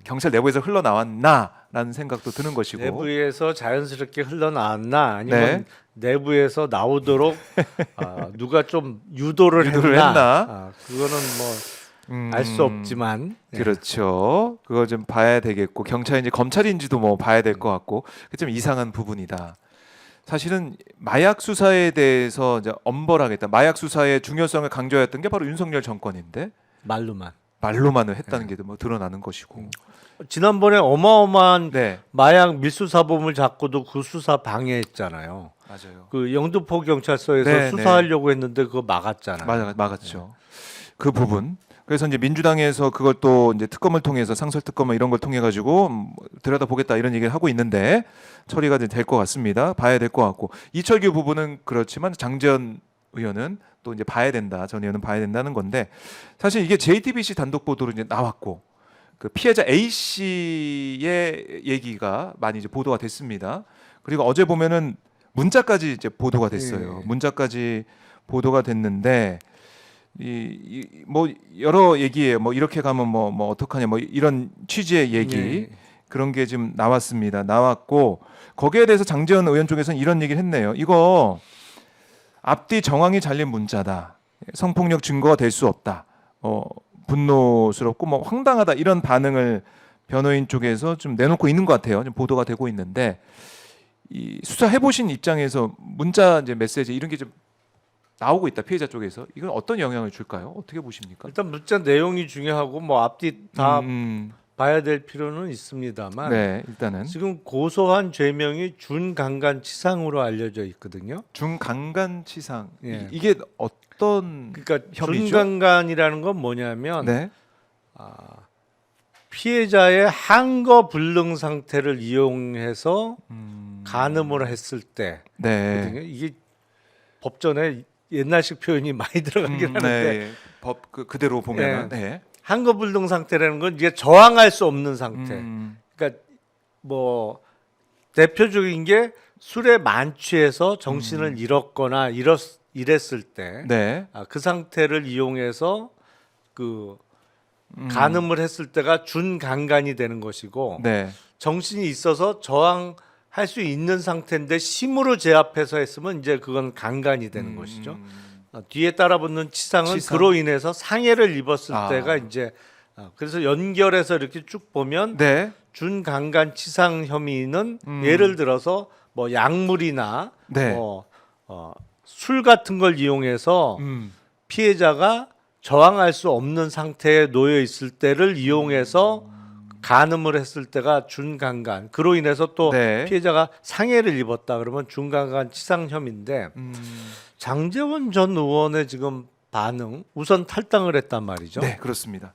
경찰 내부에서 흘러나왔나라는 생각도 드는 것이고. 내부에서 자연스럽게 흘러나왔나 아니면 네. 내부에서 나오도록 누가 좀 유도를 했나? 그거는 뭐 알 수 없지만 그렇죠. 그거 좀 봐야 되겠고 경찰인지 검찰인지도 뭐 봐야 될 것 같고 그게 좀 이상한 부분이다. 사실은 마약 수사에 대해서 이제 엄벌하겠다. 마약 수사의 중요성을 강조했던 게 바로 윤석열 정권인데 말로만을 했다는 게 뭐 드러나는 것이고. 지난번에 어마어마한 네, 마약 밀수 사범을 잡고도 그 수사 방해했잖아요. 맞아요. 그 영등포 경찰서에서 네, 수사하려고 했는데 그거 막았잖아요. 막았죠. 그 부분. 그래서 이제 민주당에서 그걸 또 이제 특검을 통해서 상설 특검 이런 걸 통해 가지고 들여다 보겠다 이런 얘기를 하고 있는데 처리가 될 것 같습니다. 봐야 될 것 같고 이철규 부분은 그렇지만 장재현 의원은 또 이제 봐야 된다. 전 의원은 봐야 된다는 건데 사실 이게 JTBC 단독 보도로 이제 나왔고 그 피해자 A 씨의 얘기가 많이 이제 보도가 됐습니다. 그리고 어제 보면은 문자까지 이제 보도가 됐어요. 문자까지 보도가 됐는데. 뭐 여러 얘기예요. 뭐 이렇게 가면 뭐 어떡하냐 뭐 이런 취지의 얘기 그런 게 지금 나왔습니다. 나왔고 거기에 대해서 장재현 의원 쪽에서는 이런 얘기를 했네요. 이거 앞뒤 정황이 잘린 문자다. 성폭력 증거가 될 수 없다. 분노스럽고 뭐 황당하다 이런 반응을 변호인 쪽에서 좀 내놓고 있는 것 같아요. 좀 보도가 되고 있는데 이 수사해 보신 입장에서 문자 이제 메시지 이런 게 좀 나오고 있다 피해자 쪽에서 이건 어떤 영향을 줄까요? 어떻게 보십니까? 일단 문자 내용이 중요하고 뭐 앞뒤 다 음. 봐야 될 필요는 있습니다만 네, 일단은 지금 고소한 죄명이 준강간치상으로 알려져 있거든요. 중강간치상 예. 이게 어떤 그러니까 혐의죠? 준강간이라는 건 뭐냐면 네, 피해자의 항거 불능 상태를 이용해서 간음을 했을 때 네, 이게 법전에 옛날식 표현이 많이 들어가긴 하는데 네. 법 그대로 보면은 네. 항거 불능 상태라는 건 이제 저항할 수 없는 상태. 그러니까 뭐 대표적인 게 술에 만취해서 정신을 잃었거나 이랬을 때 네. 그 상태를 이용해서 그 간음을 했을 때가 준강간이 되는 것이고 네. 정신이 있어서 저항할 수 있는 상태인데 심으로 제압해서 했으면 이제 그건 강간이 되는 것이죠. 뒤에 따라붙는 치상은 치상. 그로 인해서 상해를 입었을 아. 때가 이제 그래서 연결해서 이렇게 쭉 보면 네. 준강간 치상 혐의는 예를 들어서 뭐 약물이나 네. 술 같은 걸 이용해서 피해자가 저항할 수 없는 상태에 놓여 있을 때를 이용해서 간음을 했을 때가 준강간. 그로 인해서 또 네. 피해자가 상해를 입었다 그러면 준강간 치상 혐의인데 장제원 전 의원의 지금 반응 우선 탈당을 했단 말이죠. 네, 그렇습니다.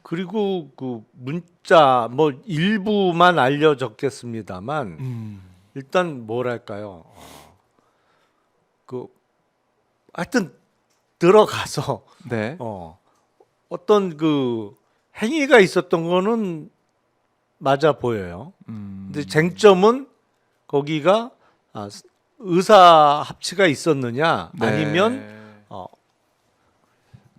그리고 그 문자 뭐 일부만 알려졌겠습니다만 일단 뭐랄까요? 그 하여튼 들어가서 네. 어떤 그 행위가 있었던 거는 맞아 보여요. 근데 쟁점은 거기가 의사 합치가 있었느냐 네. 아니면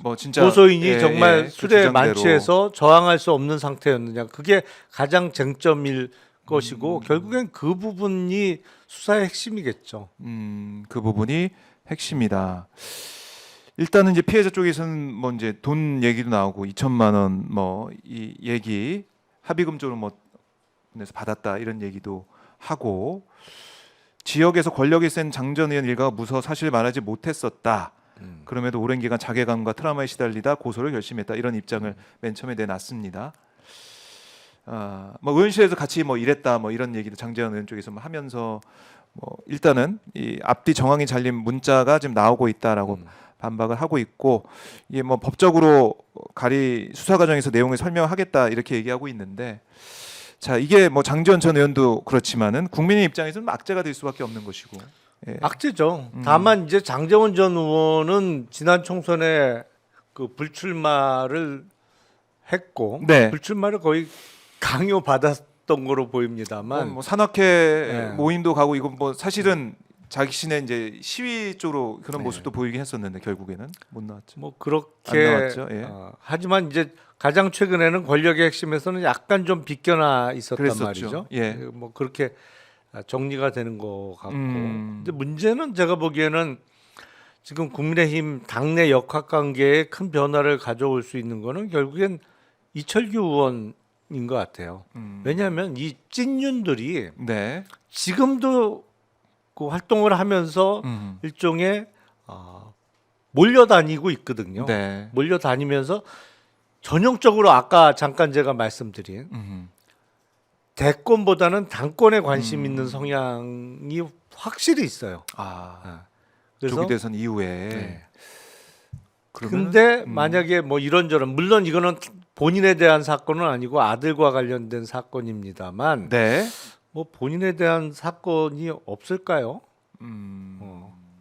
뭐 진짜 고소인이 예, 정말 그 술에 주장대로. 만취해서 저항할 수 없는 상태였느냐 그게 가장 쟁점일 것이고 결국엔 그 부분이 수사의 핵심이겠죠. 그 부분이 핵심이다. 일단은 이제 피해자 쪽에서는 뭐 이제 돈 얘기도 나오고 2천만 원 뭐 이 얘기 합의금 쪽으로 뭐 내서 받았다 이런 얘기도 하고 지역에서 권력이 센 장전 의원 일가가 무서워 사실 말하지 못했었다. 그럼에도 오랜 기간 자괴감과 트라우마에 시달리다 고소를 결심했다 이런 입장을 맨 처음에 내놨습니다. 뭐 의원실에서 같이 뭐 일했다 뭐 이런 얘기도 장재현 의원 쪽에서 뭐 하면서 뭐 일단은 이 앞뒤 정황이 잘린 문자가 지금 나오고 있다라고 반박을 하고 있고 이게 뭐 법적으로 가리 수사 과정에서 내용을 설명하겠다 이렇게 얘기하고 있는데 자 이게 뭐 장재현 전 의원도 그렇지만은 국민의 입장에서는 악재가 될 수밖에 없는 것이고 예. 악재죠. 다만 이제 장제원 전 의원은 지난 총선에 그 불출마를 했고 네. 불출마를 거의 강요받았던 거로 보입니다만 뭐 산악회 네. 모임도 가고 이건 뭐 사실은 자신의 이제 시위 쪽으로 그런 네. 모습도 보이긴 했었는데 결국에는 못 나왔죠. 뭐 안 그렇게 나왔죠. 예. 하지만 이제 가장 최근에는 권력의 핵심에서는 약간 좀 비껴나 있었단 그랬었죠. 말이죠. 예. 뭐 그렇게 정리가 되는 것 같고. 음. 근데 문제는 제가 보기에는 지금 국민의힘 당내 역학관계에 큰 변화를 가져올 수 있는 거는 결국엔 이철규 의원인 것 같아요. 왜냐하면 이 찐윤들이 네. 지금도 그 활동을 하면서 음. 일종의 몰려다니고 있거든요. 네. 몰려다니면서 전형적으로 아까 잠깐 제가 말씀드린 대권보다는 당권에 관심 있는 성향이 확실히 있어요. 그래서 조기 대선 이후에. 네. 그러면은- 근데 만약에 뭐 이런저런 물론 이거는 본인에 대한 사건은 아니고 아들과 관련된 사건입니다만 네. 뭐 본인에 대한 사건이 없을까요?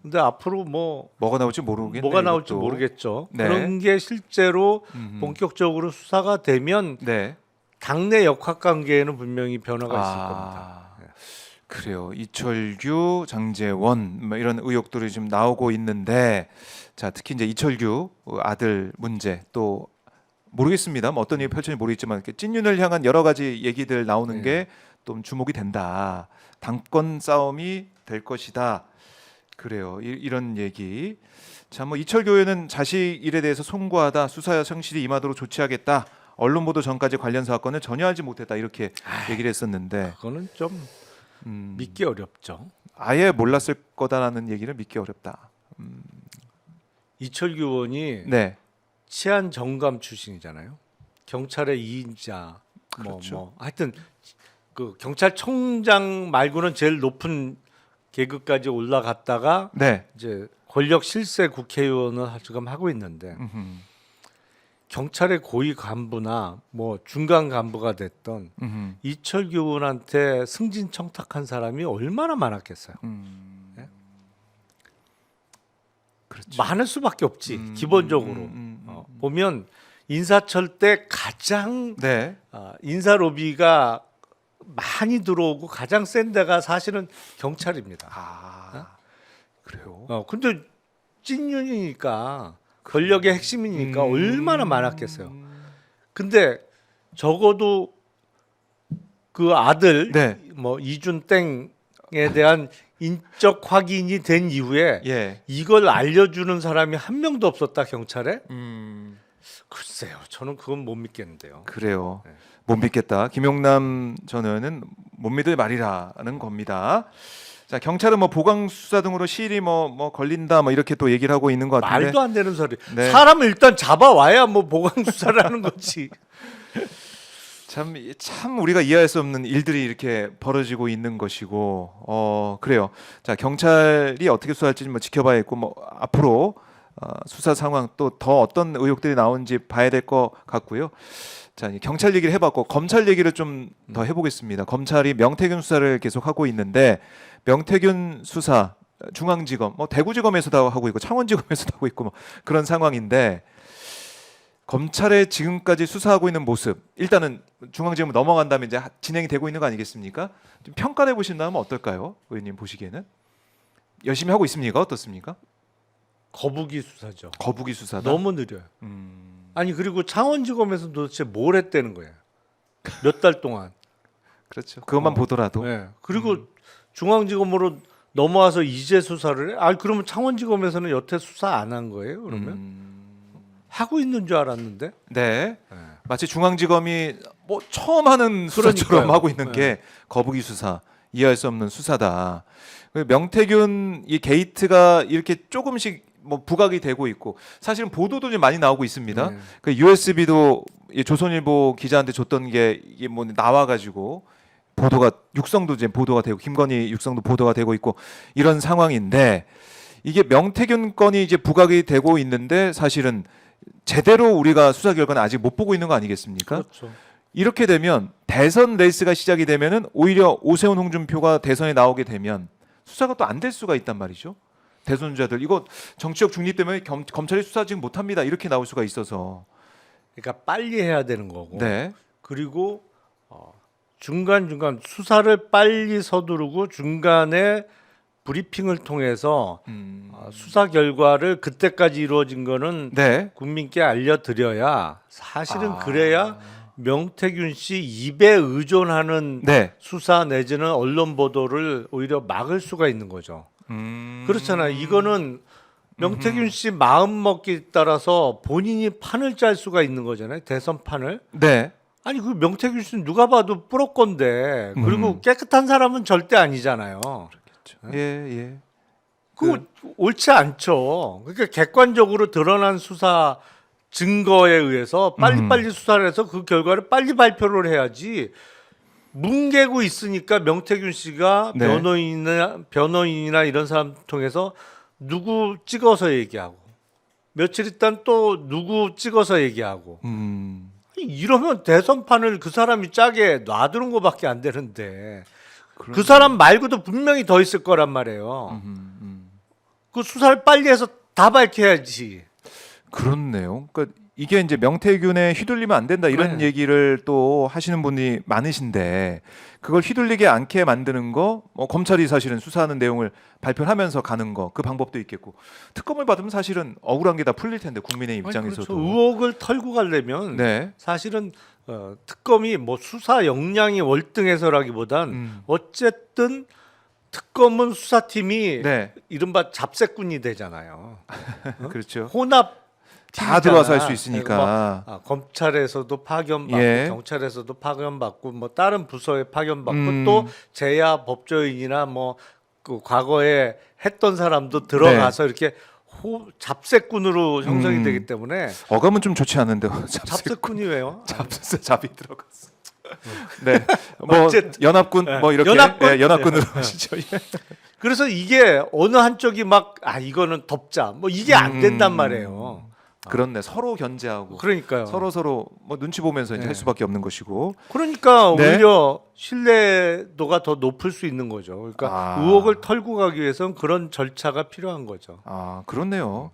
근데 앞으로 뭐 뭐가 나올지 모르겠네요. 뭐가 나올지 이것도. 모르겠죠. 네. 그런 게 실제로 본격적으로 수사가 되면 네. 당내 역학관계에는 분명히 변화가 있을 겁니다. 그래요. 이철규, 장제원 뭐 이런 의혹들이 지금 나오고 있는데 자 특히 이제 이철규 아들 문제 또 모르겠습니다. 뭐 어떤 일이 펼쳐질지 모르겠지만 이렇게 찐윤을 향한 여러 가지 얘기들 나오는 게 좀 주목이 된다. 당권 싸움이 될 것이다. 그래요. 이런 얘기. 자, 뭐 이철규 의원은 자식 일에 대해서 송구하다. 수사에 성실히 임하도록 조치하겠다. 언론 보도 전까지 관련 사건을 전혀 알지 못했다. 이렇게 얘기를 했었는데 그거는 좀 믿기 어렵죠. 아예 몰랐을 거다라는 얘기를 믿기 어렵다. 이철규 의원이 네. 치안 정감 출신이잖아요. 경찰의 2인자 그렇죠. 뭐 하여튼 그 경찰청장 말고는 제일 높은 계급까지 올라갔다가 네. 이제 권력 실세 국회의원을 지금 하고 있는데 경찰의 고위 간부나 뭐 중간 간부가 됐던 이철규 의원한테 승진 청탁한 사람이 얼마나 많았겠어요. 그렇죠. 많을 수밖에 없지. 기본적으로 보면 인사철 때 가장 네. 인사 로비가 많이 들어오고 가장 센 데가 사실은 경찰입니다. 그래요. 근데 찐윤이니까 권력의 핵심이니까 얼마나 많았겠어요. 근데 적어도 그 아들 네. 뭐 이준땡에 대한 인적 확인이 된 이후에 예. 이걸 알려주는 사람이 한 명도 없었다 경찰에. 글쎄요, 저는 그건 못 믿겠는데요. 그래요. 네. 못 믿겠다. 김용남 전 의원은 못 믿을 말이라는 겁니다. 자, 경찰은 뭐 보강 수사 등으로 시일이 뭐 걸린다 뭐 이렇게 또 얘기를 하고 있는 것 같은데. 말도 안 되는 소리. 네. 사람을 일단 잡아와야 뭐 보강 수사를 하는 거지. 참 우리가 이해할 수 없는 일들이 이렇게 벌어지고 있는 것이고 그래요. 자, 경찰이 어떻게 수사할지 뭐 지켜봐야겠고 뭐 앞으로 수사 상황 또 더 어떤 의혹들이 나오는지 봐야 될 것 같고요. 자, 이 경찰 얘기를 해봤고 검찰 얘기를 좀 더 해보겠습니다. 검찰이 명태균 수사를 계속 하고 있는데 명태균 수사 중앙지검, 뭐 대구지검에서도 하고 있고 창원지검에서도 하고 있고 뭐 그런 상황인데 검찰의 지금까지 수사하고 있는 모습 일단은 중앙지검 넘어간 다음에 이제 진행이 되고 있는 거 아니겠습니까? 좀 평가해 보신다면 어떨까요, 의원님 보시기에는 열심히 하고 있습니까? 어떻습니까? 거북이 수사죠. 거북이 수사다. 너무 느려요. 아니 그리고 창원지검에서 도대체 뭘 했다는 거예요? 몇 달 동안. 그렇죠. 그것만 보더라도 네. 그리고 중앙지검으로 넘어와서 이제 수사를 해? 아 그러면 창원지검에서는 여태 수사 안 한 거예요? 그러면 하고 있는 줄 알았는데. 네. 네. 마치 중앙지검이 뭐 처음 하는 수사처럼 그러니까요. 하고 있는 네. 게 거북이 수사, 이해할 수 없는 수사다. 명태균 이 게이트가 이렇게 조금씩 뭐 부각이 되고 있고 사실은 보도도 좀 많이 나오고 있습니다. 네. 그 USB도 조선일보 기자한테 줬던 게 이게 뭐 나와가지고 보도가 육성도 이제 보도가 되고 김건희 육성도 보도가 되고 있고 이런 상황인데 이게 명태균 건이 이제 부각이 되고 있는데 사실은 제대로 우리가 수사 결과는 아직 못 보고 있는 거 아니겠습니까? 그렇죠. 이렇게 되면 대선 레이스가 시작이 되면은 오히려 오세훈 홍준표가 대선에 나오게 되면 수사가 또 안 될 수가 있단 말이죠. 대선주자들 이거 정치적 중립 때문에 검찰이 수사 지금 못합니다. 이렇게 나올 수가 있어서. 그러니까 빨리 해야 되는 거고. 네. 그리고 중간 수사를 빨리 서두르고 중간에 브리핑을 통해서 수사 결과를 그때까지 이루어진 거는 네. 국민께 알려드려야 사실은 그래야 명태균 씨 입에 의존하는 네. 수사 내지는 언론 보도를 오히려 막을 수가 있는 거죠. 그렇잖아요. 이거는 명태균 씨 마음 먹기에 따라서 본인이 판을 짤 수가 있는 거잖아요. 대선 판을. 네. 아니 그 명태균 씨는 누가 봐도 뿌럴 건데 그리고 깨끗한 사람은 절대 아니잖아요. 예, 예. 그거 옳지 않죠. 그러니까 객관적으로 드러난 수사 증거에 의해서 빨리빨리 수사를 해서 그 결과를 빨리 발표를 해야지. 뭉개고 있으니까 명태균 씨가 네. 변호인이나 이런 사람 통해서 누구 찍어서 얘기하고 며칠 있다 또 누구 찍어서 얘기하고 이러면 대선판을 그 사람이 짜게 놔두는 것밖에 안 되는데 그 사람 말고도 분명히 더 있을 거란 말이에요. 그 수사를 빨리 해서 다 밝혀야지. 그렇네요. 그러니까 이게 이제 명태균에 휘둘리면 안 된다 이런 네. 얘기를 또 하시는 분이 많으신데 그걸 휘둘리게 않게 만드는 거 검찰이 사실은 수사하는 내용을 발표하면서 가는 거 그 방법도 있겠고 특검을 받으면 사실은 억울한 게 다 풀릴 텐데 국민의 입장에서도. 그렇죠. 의혹을 털고 가려면 네. 사실은 특검이 뭐 수사 역량이 월등해서라기보단 어쨌든 특검은 수사팀이 네. 이른바 잡새꾼이 되잖아요. 그렇죠. 혼합 다 들어와서 할 수 있으니까. 검찰에서도 파견받고 예. 경찰에서도 파견받고 뭐 다른 부서에 파견받고 또 또 제야 법조인이나 뭐 그 과거에 했던 사람도 들어가서 이렇게 잡새꾼으로 형성이 되기 때문에 어감은 좀 좋지 않은데 잡새꾼이 왜요? 잡이 들어갔어. 네, 뭐 어쨌든. 연합군 뭐 이렇게 연합군? 예, 연합군으로 하시죠. 예. 그래서 이게 어느 한쪽이 막 이거는 덮자 뭐 이게 안 된단 말이에요. 그렇네. 서로 견제하고 그러니까요. 서로 뭐 눈치 보면서 이제 네. 할 수밖에 없는 것이고. 그러니까 네. 오히려 신뢰도가 더 높을 수 있는 거죠. 그러니까 의혹을 털고 가기 위해서는 그런 절차가 필요한 거죠. 그렇네요.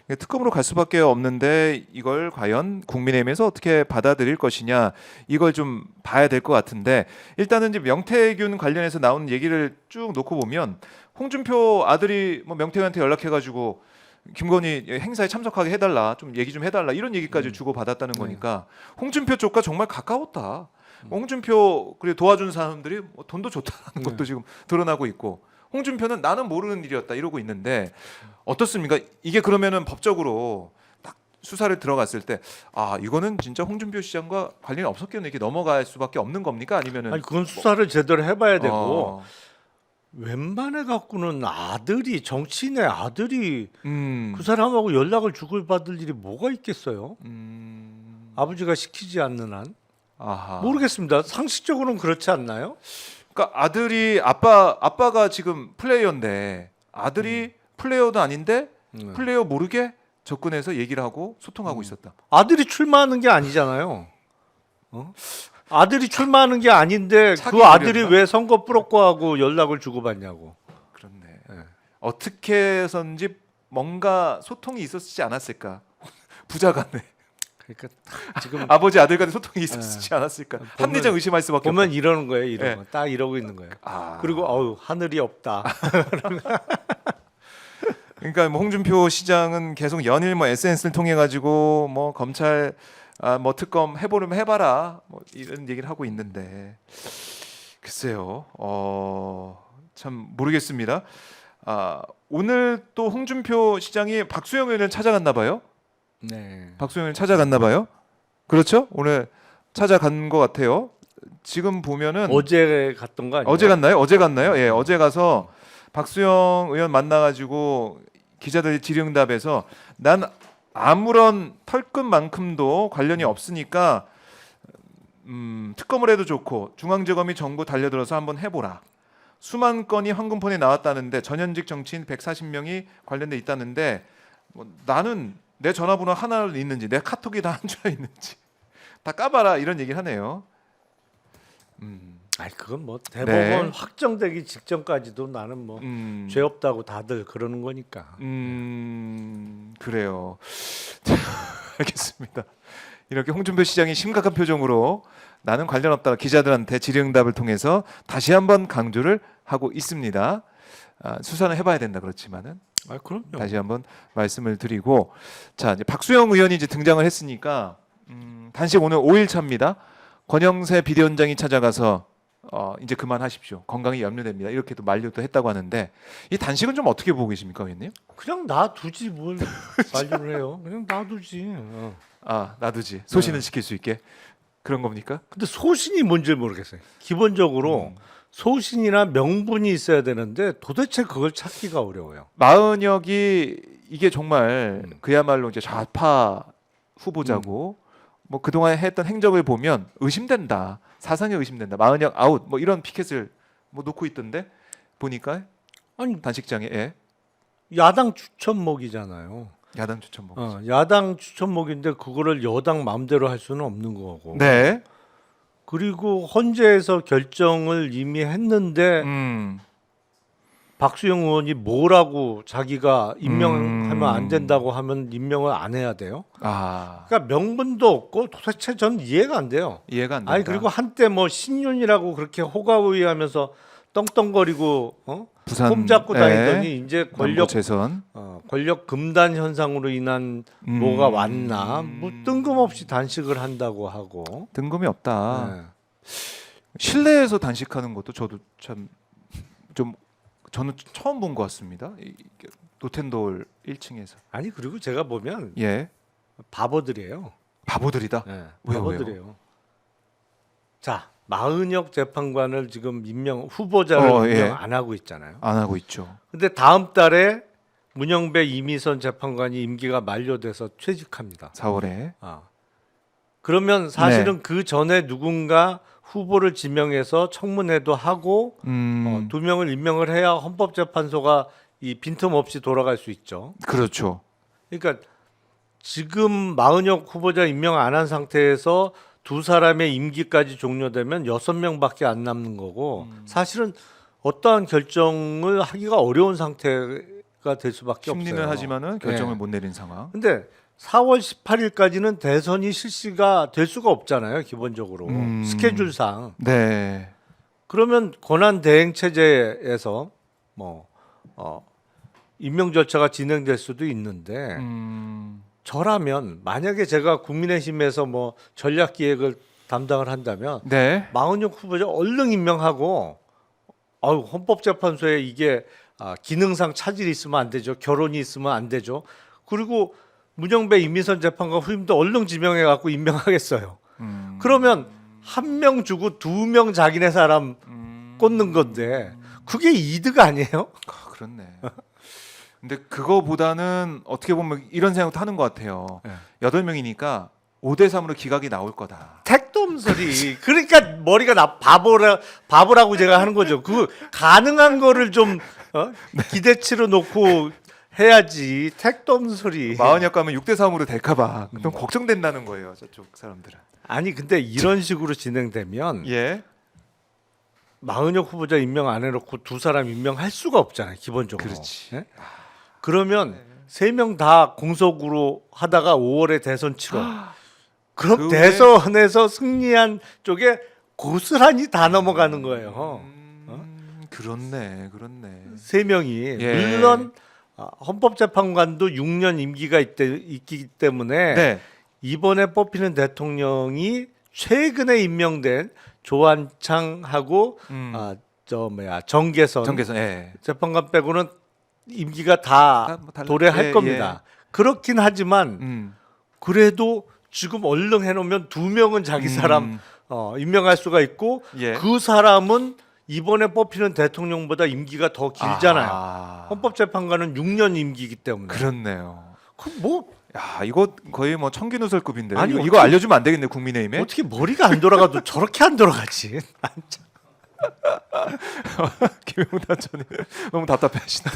특검으로 갈 수밖에 없는데 이걸 과연 국민의힘에서 어떻게 받아들일 것이냐 이걸 좀 봐야 될 것 같은데 일단은 이제 명태균 관련해서 나오는 얘기를 쭉 놓고 보면 홍준표 아들이 뭐 명태균한테 연락해가지고 김건희 행사에 참석하게 해달라, 좀 얘기 좀 해달라 이런 얘기까지 주고 받았다는 거니까 홍준표 쪽과 정말 가까웠다. 홍준표 그리고 도와준 사람들이 뭐 돈도 줬다는 것도 지금 드러나고 있고 홍준표는 나는 모르는 일이었다 이러고 있는데 어떻습니까? 이게 그러면은 법적으로 딱 수사를 들어갔을 때 이거는 진짜 홍준표 시장과 관련이 없었겠네 이렇게 넘어갈 수밖에 없는 겁니까? 아니면은 아니 그건 수사를 제대로 해봐야 되고 웬만해 갖고는 정치인의 아들이 그 사람하고 연락을 주고받을 일이 뭐가 있겠어요? 아버지가 시키지 않는 한. 아하. 모르겠습니다. 상식적으로는 그렇지 않나요? 그러니까 아들이 아빠가 지금 플레이어인데 아들이 플레이어도 아닌데 플레이어 모르게 접근해서 얘기를 하고 소통하고 있었다. 아들이 출마하는 게 아니잖아요. 아들이 출마하는 게 아닌데 차기 그 아들이 노렸나? 왜 선거 뿌렸고하고 연락을 주고받냐고. 그렇네. 네. 어떻게 해서인지 뭔가 소통이 있었지 않았을까? 부자 같네. 그러니까 지금 아버지 아들 간의 소통이 있었지 않았을까? 보면- 합리적 의심할 수밖에 보면 없다. 이러는 거예요. 이런 네. 거. 딱 이러고 있는 거예요. 아. 그리고 어우 하늘이 없다. 그러니까 뭐 홍준표 시장은 계속 연일 뭐 SNS를 통해 가지고 뭐 검찰 뭐 특검 해보려면 해봐라 뭐 이런 얘기를 하고 있는데 글쎄요. 참 모르겠습니다. 오늘 또 홍준표 시장이 박수영 의원을 찾아갔나 봐요. 네. 박수영 의원 찾아갔나 봐요. 그렇죠? 오늘 찾아간 것 같아요. 지금 보면은 어제 갔던 거 아니에요? 어제 갔나요? 어제 갔나요? 예, 어제 가서 박수영 의원 만나가지고 기자들 질의응답에서 난 아무런 털끝만큼도 관련이 없으니까 특검을 해도 좋고 중앙지검이 정부 달려들어서 한번 해보라. 수만 건이 황금폰에 나왔다는데 전현직 정치인 140명이 관련돼 있다는데 뭐 나는 내 전화번호 하나를 있는지 내 카톡이 다 한 줄 있는지 다 까봐라 이런 얘기를 하네요. 아니 그건 뭐 대법원 네. 확정되기 직전까지도 나는 뭐 죄 없다고 다들 그러는 거니까. 그래요. 알겠습니다. 이렇게 홍준표 시장이 심각한 표정으로 나는 관련 없다 기자들한테 질의응답을 통해서 다시 한번 강조를 하고 있습니다. 수사는 해봐야 된다 그렇지만은 그럼요. 다시 한번 말씀을 드리고 자 이제 박수영 의원이 이제 등장을 했으니까 단식 오늘 5일 차입니다. 권영세 비대위원장이 찾아가서 이제 그만하십시오. 건강이 염려됩니다. 이렇게도 만류도 했다고 하는데 이 단식은 좀 어떻게 보고 계십니까, 의원님? 그냥 놔두지 뭘 만류를 해요. 그냥 놔두지. 놔두지. 소신은 지킬 수 있게 그런 겁니까? 근데 소신이 뭔지 모르겠어요. 기본적으로 소신이나 명분이 있어야 되는데 도대체 그걸 찾기가 어려워요. 마은혁이 이게 정말 그야말로 이제 좌파 후보자고 뭐 그동안 했던 행적을 보면 의심된다. 사상이 의심된다. 마은혁 아웃 뭐 이런 피켓을 뭐 놓고 있던데 보니까 아니 단식장에 예. 야당 추천목이잖아요. 야당 추천목. 야당 추천목인데 그거를 여당 마음대로 할 수는 없는 거고. 네. 그리고 헌재에서 결정을 이미 했는데 박수영 의원이 뭐라고 자기가 임명하면 안 된다고 하면 임명을 안 해야 돼요? 그러니까 명분도 없고 도대체 전 이해가 안 돼요. 이해가 안 된다. 아니 그리고 한때 뭐 신윤이라고 그렇게 호가호위하면서 떵떵거리고 부산 폼잡고 다니더니 이제 남부재선 권력 금단 현상으로 인한 뭐가 왔나 뭐 뜬금없이 단식을 한다고 하고 뜬금이 없다. 네. 실내에서 단식하는 것도 저도 참 좀 저는 처음 본 것 같습니다. 노텐돌 1층에서. 아니 그리고 제가 보면 예. 바보들이에요. 바보들이다. 네, 왜요? 바보들이에요. 자 마은혁 재판관을 지금 후보자를 임명 예. 안 하고 있잖아요. 안 하고 있죠. 근데 다음 달에 문영배 이미선 재판관이 임기가 만료돼서 퇴직합니다. 4월에. 그러면 사실은 그 전에 누군가 후보를 지명해서 청문회도 하고 2명을 임명을 해야 헌법재판소가 이 빈틈없이 돌아갈 수 있죠. 그렇죠. 그러니까 지금 마은혁 후보자 임명 안 한 상태에서 두 사람의 임기까지 종료되면 6명밖에 안 남는 거고 사실은 어떠한 결정을 하기가 어려운 상태가 될 수밖에 없어요. 심리는 하지만은 결정을 네. 못 내린 상황. 근데 4월 18일까지는 대선이 실시가 될 수가 없잖아요. 기본적으로 스케줄상. 네. 그러면 권한 대행 체제에서 뭐 임명 절차가 진행될 수도 있는데 저라면 만약에 제가 국민의힘에서 뭐 전략 기획을 담당을 한다면 네. 마은혁 후보자 얼른 임명하고 헌법재판소에 이게 기능상 차질이 있으면 안 되죠. 결혼이 있으면 안 되죠. 그리고 문영배 이미선 재판관 후임도 얼른 지명해 갖고 임명하겠어요. 그러면 1명 주고 2명 자기네 사람 꽂는 건데 그게 이득 아니에요? 그렇네. 근데 그거보다는 어떻게 보면 이런 생각도 하는 것 같아요. 네. 8명이니까 5대 3으로 기각이 나올 거다. 택도 쓸데없는 소리. 그러니까 머리가 바보라고 제가 하는 거죠. 그 가능한 거를 좀 기대치로 놓고 해야지. 택도 없는 소리. 마흔역 가면 6대 3으로 될까봐 좀 걱정된다는 거예요. 저쪽 사람들은. 아니 근데 이런 식으로 진행되면 예. 마흔역 후보자 임명 안 해놓고 두 사람 임명할 수가 없잖아요. 기본적으로. 그렇지. 예? 그러면 세 명 다 공석으로 하다가 5월에 대선 치러. 그럼 그 대선에서 승리한 쪽에 고스란히 다 넘어가는 거예요. 그렇네. 세 명이 예. 물론 헌법재판관도 6년 임기가 있기 때문에 네. 이번에 뽑히는 대통령이 최근에 임명된 조한창하고 정계선 예. 재판관 빼고는 임기가 다 뭐 달라- 도래할 예, 겁니다. 그렇긴 하지만 그래도 지금 얼른 해놓으면 두 명은 자기 사람 임명할 수가 있고 예. 그 사람은 이번에 뽑히는 대통령보다 임기가 더 길잖아요. 헌법재판관은 6년 임기이기 때문에. 그렇네요. 뭐 야, 이거 거의 뭐 청기누설급인데. 아니, 이거 알려주면 안 되겠네, 국민의힘에. 어떻게 머리가 안 돌아가도 저렇게 안 돌아가지? 김용단 전 너무 답답해하신다.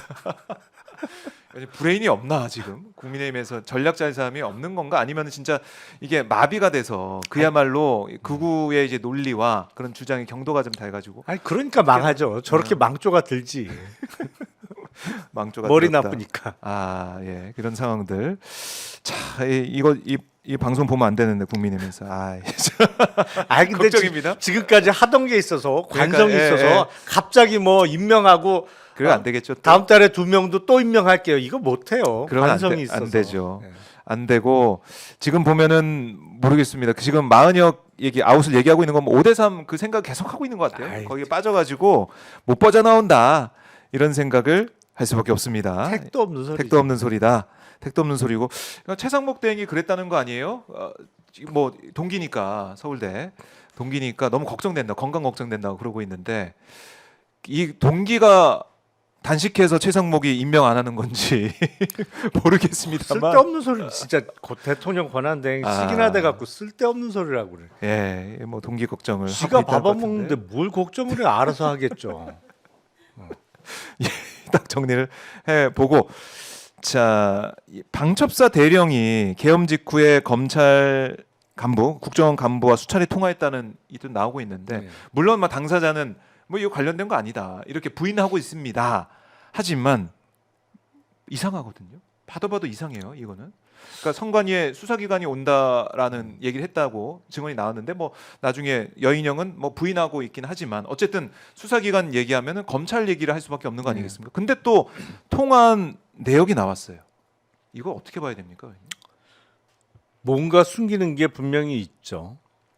아니, 브레인이 없나 지금 국민의힘에서 전략자의 사람이 없는 건가 아니면 진짜 이게 마비가 돼서 그야말로 극우의 이제 논리와 그런 주장의 경도가 좀 돼가지고 아니 그러니까 망하죠. 저렇게 망조가 들지. 망조가 머리 들었다. 나쁘니까. 아, 예, 그런 상황들. 자, 이 방송 보면 안 되는데 국민의힘에서. 아, 근데 걱정입니다. 지금까지 하던 게 있어서 관성이 그러니까, 있어서 예. 갑자기 뭐 임명하고 그러면 안 되겠죠. 또. 다음 달에 두 명도 또 임명할게요. 이거 못 해요. 그러면 관성이 있어서. 안 되죠. 예. 안 되고 지금 보면은 모르겠습니다. 지금 마흔역 아웃을 얘기하고 있는 건 5대 3 그 생각 계속 하고 있는 것 같아요. 아이, 거기에 빠져가지고 못 빠져나온다 이런 생각을 할 수밖에 없습니다. 택도 없는 소리. 택도 없는 소리다. 택도 없는 소리고 그러니까 최상목 대행이 그랬다는 거 아니에요? 지금 뭐 동기니까 서울대 동기니까 너무 걱정된다. 건강 걱정된다고 그러고 있는데 이 동기가 단식해서 최상목이 임명 안 하는 건지 모르겠습니다만 쓸데없는 소리 진짜 곧 대통령 권한대행 시기나 돼 갖고 쓸데없는 소리라고 그래. 예, 뭐 동기 걱정을 지가 하고 있다는 것 밥안 먹는데 뭘 걱정을 해. 알아서 하겠죠. 딱 정리를 해 보고 자 방첩사 대령이 계엄 직후에 검찰 간부, 국정원 간부와 수차례 통화했다는 이도 나오고 있는데 네. 물론 막 당사자는 뭐 이거 관련된 거 아니다 이렇게 부인하고 있습니다. 하지만 이상하거든요. 봐도 이상해요. 이거는. 그러니까 선관위에 수사기관이 온다라는 얘기를 했다고 증언이 나왔는데 뭐 나중에 여인영은 뭐 부인하고 있긴 하지만 어쨌든 수사기관 얘기하면은 검찰 얘기를 할 수밖에 없는 거 아니겠습니까? 근데 또 통화한 내역이 나왔어요. 이거 어떻게 봐야 됩니까? 뭔가 숨기는 게 분명히 있죠.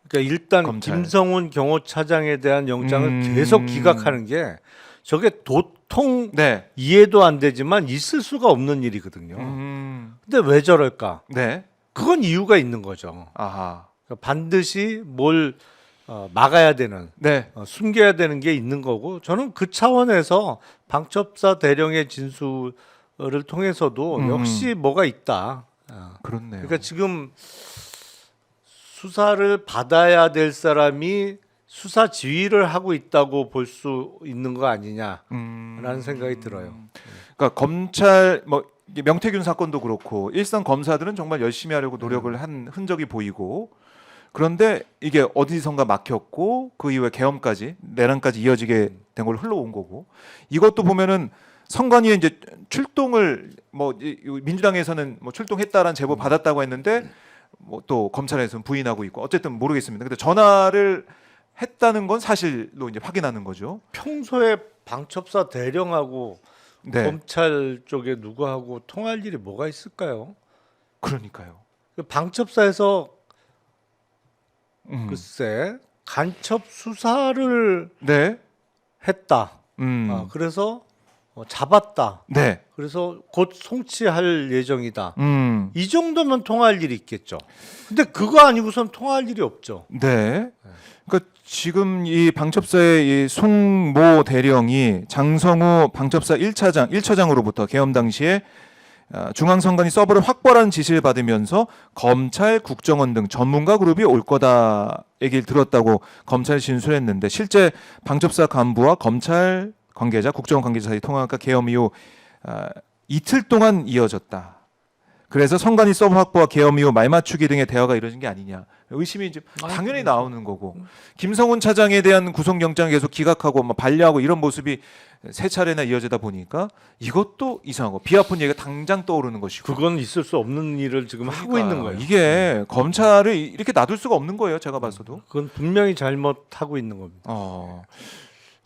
그러니까 일단 검찰. 김성훈 경호차장에 대한 영장을 계속 기각하는 게 저게 도통 네. 이해도 안 되지만 있을 수가 없는 일이거든요. 근데 왜 저럴까? 네. 그건 이유가 있는 거죠. 아하. 그러니까 반드시 뭘 막아야 되는, 네. 숨겨야 되는 게 있는 거고 저는 그 차원에서 방첩사 대령의 진술을 통해서도 역시 뭐가 있다. 그렇네요. 그러니까 지금 수사를 받아야 될 사람이 수사 지휘를 하고 있다고 볼 수 있는 거 아니냐라는 생각이 들어요. 그러니까 검찰 뭐 이게 명태균 사건도 그렇고 일선 검사들은 정말 열심히 하려고 노력을 한 흔적이 보이고 그런데 이게 어디선가 막혔고 그 이후에 계엄까지 내란까지 이어지게 된 걸로 흘러온 거고 이것도 보면은 선관위에 이제 출동을 뭐 민주당에서는 뭐 출동했다라는 제보 받았다고 했는데 뭐 또 검찰에서는 부인하고 있고 어쨌든 모르겠습니다. 근데 전화를 했다는 건 사실로 이제 확인하는 거죠. 평소에 방첩사 대령하고 네. 검찰 쪽에 누구하고 통할 일이 뭐가 있을까요? 그러니까요. 방첩사에서 글쎄 간첩 수사를 네. 했다. 그래서 잡았다. 네. 그래서 곧 송치할 예정이다. 음. 이 정도면 통할 일이 있겠죠. 근데 그거 아니고선 통할 일이 없죠. 네. 그러니까 지금 이 방첩사의 이 송모 대령이 장성우 방첩사 1차장으로부터 계엄 당시에 중앙선관위 서버를 확보하라는 지시를 받으면서 검찰, 국정원 등 전문가 그룹이 올 거다 얘기를 들었다고 검찰이 진술했는데 실제 방첩사 간부와 검찰 관계자, 국정원 관계자 사이 통화가 계엄 이후 이틀 동안 이어졌다. 그래서 선관위 서버 확보와 계엄 이후 말맞추기 등의 대화가 이루어진 게 아니냐. 의심이 이제 당연히 나오는 거고 김성훈 차장에 대한 구속영장을 계속 기각하고 반려하고 이런 모습이 세 차례나 이어지다 보니까 이것도 이상하고 비 아픈 얘기가 당장 떠오르는 것이고 그건 있을 수 없는 일을 지금 하고 있는 거예요. 이게 검찰을 이렇게 놔둘 수가 없는 거예요. 제가 봐서도. 그건 분명히 잘못하고 있는 겁니다.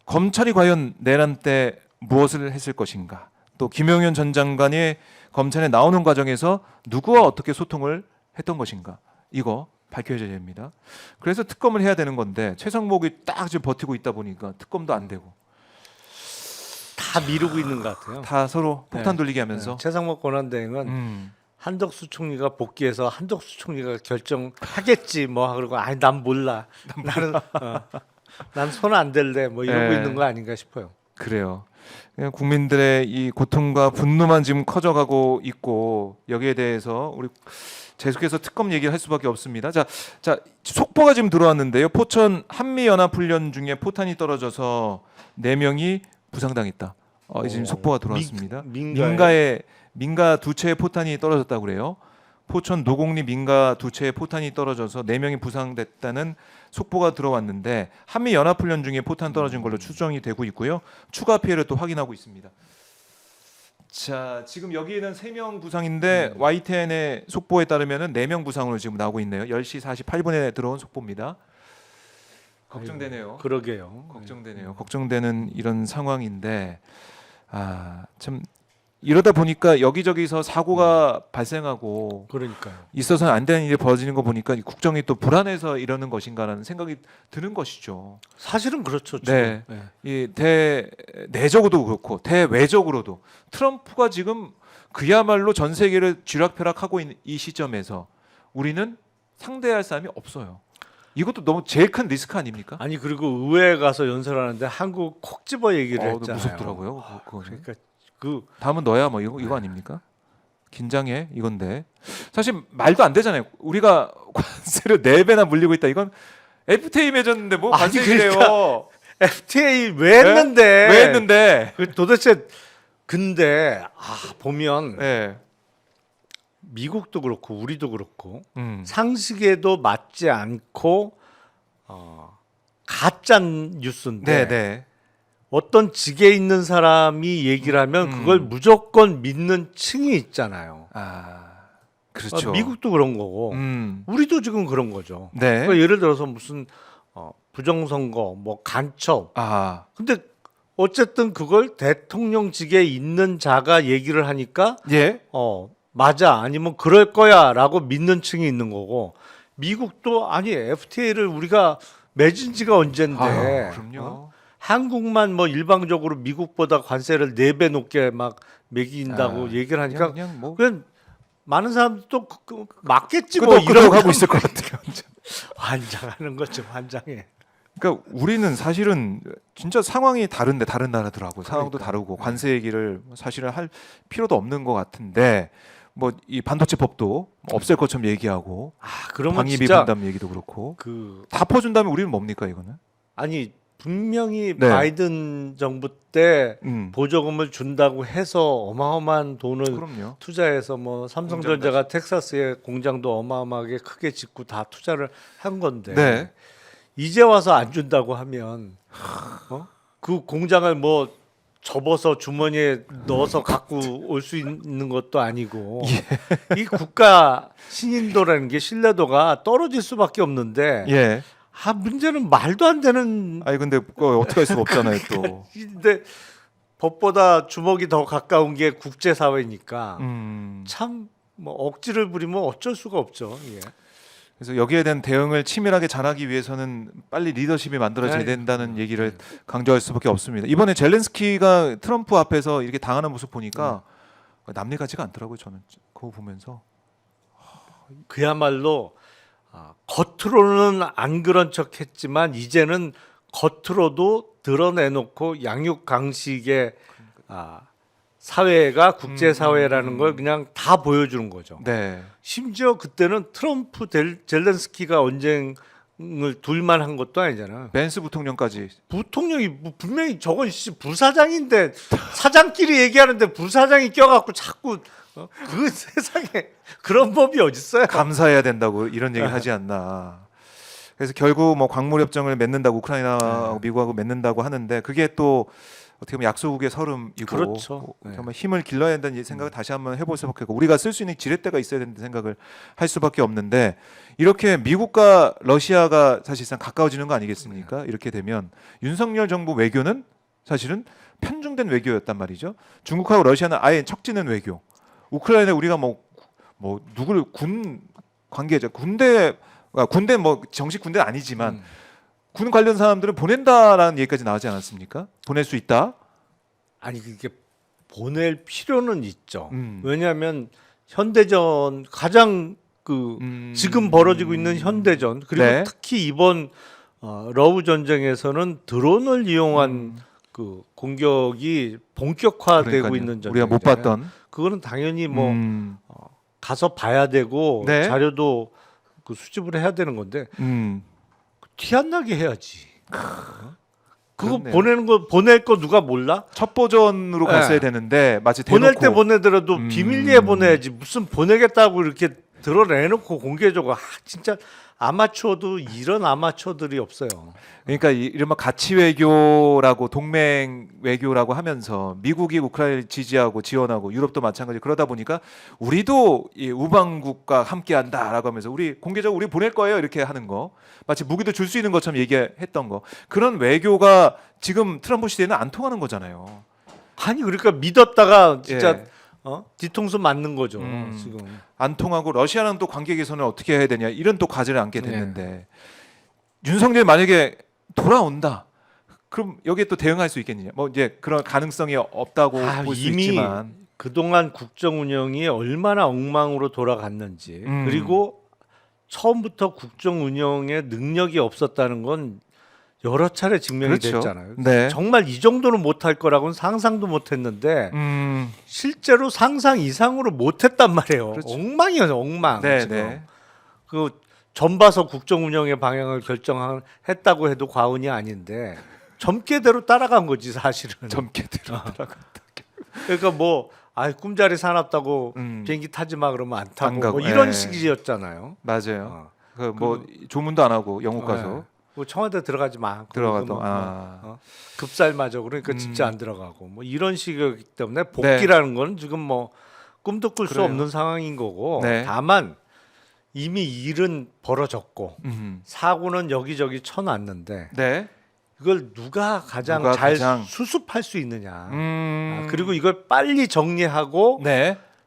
검찰이 과연 내란 때 무엇을 했을 것인가? 또 김용현 전 장관이 검찰에 나오는 과정에서 누구와 어떻게 소통을 했던 것인가? 이거 밝혀져야 됩니다. 그래서 특검을 해야 되는 건데 최상목이 딱 지금 버티고 있다 보니까 특검도 안 되고 다 미루고 있는 것 같아요. 다 서로 폭탄 네. 돌리게 하면서 최상목 권한대행은 한덕수 총리가 복귀해서 한덕수 총리가 결정하겠지 뭐 그러고 아니 난 몰라. 난 손 안 댈래 뭐 이러고 네. 있는 거 아닌가 싶어요. 그래요. 그냥 국민들의 이 고통과 분노만 지금 커져가고 있고 여기에 대해서 우리 계속해서 특검 얘기를 할 수밖에 없습니다. 자, 속보가 지금 들어왔는데요. 포천 한미연합훈련 중에 포탄이 떨어져서 4명이 부상당했다. 지금 속보가 들어왔습니다. 민가 두 채의 포탄이 떨어졌다고 그래요. 포천 노곡리 민가 두 채의 포탄이 떨어져서 4명이 부상됐다는 속보가 들어왔는데 한미연합훈련 중에 포탄 떨어진 걸로 추정이 되고 있고요. 추가 피해를 또 확인하고 있습니다. 자, 지금 여기에는 3명 부상인데 YTN의 속보에 따르면은 4명 부상으로 지금 나오고 있네요. 10시 48분에 들어온 속보입니다. 걱정되네요. 그러게요. 걱정되네요. 걱정되는 이런 상황인데 참 이러다 보니까 여기저기서 사고가 발생하고 그러니까요. 있어서는 안 되는 일이 벌어지는 거 보니까 국정이 또 불안해서 이러는 것인가라는 생각이 드는 것이죠. 사실은 그렇죠. 네. 네. 이 대내적으로도 그렇고 대외적으로도 트럼프가 지금 그야말로 전 세계를 쥐락펴락하고 있는 이 시점에서 우리는 상대할 사람이 없어요. 이것도 너무 제일 큰 리스크 아닙니까? 아니 그리고 의회에 가서 연설하는데 한국 콕 집어 얘기를 했잖아요. 무섭더라고요. 그러니까 다음은 너야 뭐 이거 아닙니까? 긴장해 이건데 사실 말도 안 되잖아요. 우리가 관세를 4배나 물리고 있다. 이건 FTA 맺었는데 뭐 아니, 관세래요? 그러니까 FTA 왜 했는데? 왜 했는데? 도대체 근데 보면 네. 미국도 그렇고 우리도 그렇고 상식에도 상식에도 맞지 않고 가짜 뉴스인데 네. 어떤 직에 있는 사람이 얘기를 하면 그걸 무조건 믿는 층이 있잖아요. 그렇죠. 미국도 그런 거고 우리도 지금 그런 거죠. 네. 그러니까 예를 들어서 무슨 부정선거, 뭐 간첩. 근데 어쨌든 그걸 대통령직에 있는 자가 얘기를 하니까 예. 맞아 아니면 그럴 거야라고 믿는 층이 있는 거고 미국도 아니 FTA를 우리가 맺은 지가 언젠데 그럼요. 한국만 뭐 일방적으로 미국보다 관세를 4배 높게 막 매긴다고 얘기를 하니까 그냥 뭐 그냥 많은 사람들도 또 맞겠지 뭐 이런 끄덕끄덕하고 있을 것 같아요. 환장하는 거죠. 환장해. 그러니까 우리는 사실은 진짜 상황이 다른데 다른 나라더라고요. 상황도 다르고 관세 얘기를 사실은 할 필요도 없는 것 같은데 뭐 이 반도체법도 없앨 것처럼 얘기하고 그러면 방위비 진짜 분담 얘기도 그렇고 그 다 퍼준다면 우리는 뭡니까 이거는? 아니 분명히 네. 바이든 정부 때 음. 보조금을 준다고 해서 어마어마한 돈을 그럼요. 투자해서 뭐 삼성전자가 텍사스에 공장도 어마어마하게 크게 짓고 다 투자를 한 건데 네. 이제 와서 안 준다고 하면 그 공장을 뭐 접어서 주머니에 넣어서 갖고 올 수 있는 것도 아니고 이 국가 신인도라는 게 신뢰도가 떨어질 수밖에 없는데 예. 문제는 말도 안 되는 아니 근데 그거 어떻게 할 수가 없잖아요 또. 근데 법보다 주먹이 더 가까운 게 국제 사회니까 참 뭐 억지를 부리면 어쩔 수가 없죠. 예. 그래서 여기에 대한 대응을 치밀하게 잘하기 위해서는 빨리 리더십이 만들어져야 네. 된다는 얘기를 강조할 수밖에 없습니다. 이번에 젤렌스키가 트럼프 앞에서 이렇게 당하는 모습 보니까 남일 같지가 않더라고요. 저는 그거 보면서. 그야말로 겉으로는 안 그런 척했지만 이제는 겉으로도 드러내놓고 양육강식의 사회가 국제 사회라는 걸 그냥 다 보여주는 거죠. 네. 심지어 그때는 트럼프 젤렌스키가 언쟁을 둘만 한 것도 아니잖아. 벤스 부통령까지. 부통령이 뭐 분명히 저건 부사장인데 사장끼리 얘기하는데 부사장이 껴갖고 자꾸 그 세상에 그런 법이 어딨어요? 감사해야 된다고 이런 얘기를 하지 않나. 그래서 결국 뭐 광물 협정을 맺는다고 우크라이나하고 미국하고 맺는다고 하는데 그게 또 어떻게 보면 약소국의 서름이고 그렇죠. 네. 정말 힘을 길러야 된다는 생각을 다시 한번 해볼 수밖에 없고 우리가 쓸 수 있는 지렛대가 있어야 된다는 생각을 할 수밖에 없는데 이렇게 미국과 러시아가 사실상 가까워지는 거 아니겠습니까? 이렇게 되면 윤석열 정부 외교는 사실은 편중된 외교였단 말이죠. 중국하고 러시아는 아예 척지는 외교. 우크라이나에 우리가 뭐 누구를 군 관계자 군대 뭐 정식 군대 는 아니지만 군 관련 사람들을 보낸다라는 얘기까지 나오지 않았습니까? 보낼 수 있다. 아니 그게 보낼 필요는 있죠. 음. 왜냐하면 현대전 가장 지금 벌어지고 있는 현대전 그리고 네. 특히 이번 러우 전쟁에서는 드론을 이용한 그 공격이 본격화되고 그러니까요. 있는 전쟁. 우리가 못 봤던. 그거는 당연히 뭐 가서 봐야 되고 네. 자료도 그 수집을 해야 되는 건데 티 안 나게 해야지. 그거 그렇네요. 보낼 거 누가 몰라? 첫 버전으로 갔어야 되는데 마치 보낼 대놓고 때 보내더라도 비밀리에 보내야지. 무슨 보내겠다고 이렇게 드러내놓고 공개적으로 진짜 아마추어도 이런 아마추어들이 없어요. 그러니까 이른바 가치 외교라고 동맹 외교라고 하면서 미국이 우크라이나를 지지하고 지원하고 유럽도 마찬가지 그러다 보니까 우리도 이 우방국과 함께한다라고 하면서 우리 공개적으로 우리 보낼 거예요 이렇게 하는 거 마치 무기도 줄 수 있는 것처럼 얘기했던 거 그런 외교가 지금 트럼프 시대에는 안 통하는 거잖아요. 아니 그러니까 믿었다가 진짜 예. 뒤통수 맞는 거죠. 지금. 안 통하고 러시아랑 또 관계 개선을 어떻게 해야 되냐 이런 또 과제를 안게 됐는데 윤석열 만약에 돌아온다. 그럼 여기에 또 대응할 수 있겠느냐? 뭐 이제 그런 가능성이 없다고 볼 수 이미 있지만 그동안 국정 운영이 얼마나 엉망으로 돌아갔는지 그리고 처음부터 국정 운영에 능력이 없었다는 건 여러 차례 증명이 그렇죠. 됐잖아요. 네. 정말 이 정도는 못할 거라고는 상상도 못했는데 실제로 상상 이상으로 못했단 말이에요. 그렇죠. 엉망이었어요. 엉망. 네, 지금. 네. 그 전봐서 국정 운영의 방향을 결정했다고 해도 과언이 아닌데 점괘대로 따라간 거지 사실은. 점괘 들어가고. 그러니까 뭐 꿈자리 사납다고 비행기 타지 마 그러면 안 타고 뭐 이런 식이었잖아요. 맞아요. 뭐 조문도 안 하고 영국 가서 뭐 청와대 들어가지 마. 들어가도 급살맞아 그러니까 진짜 안 들어가고 뭐 이런 식이기 때문에 복귀라는 건 지금 뭐 꿈도 꿀 수 없는 상황인 거고 다만 이미 일은 벌어졌고 사고는 여기저기 쳐놨는데 이걸 누가 가장 잘 수습할 수 있느냐 그리고 이걸 빨리 정리하고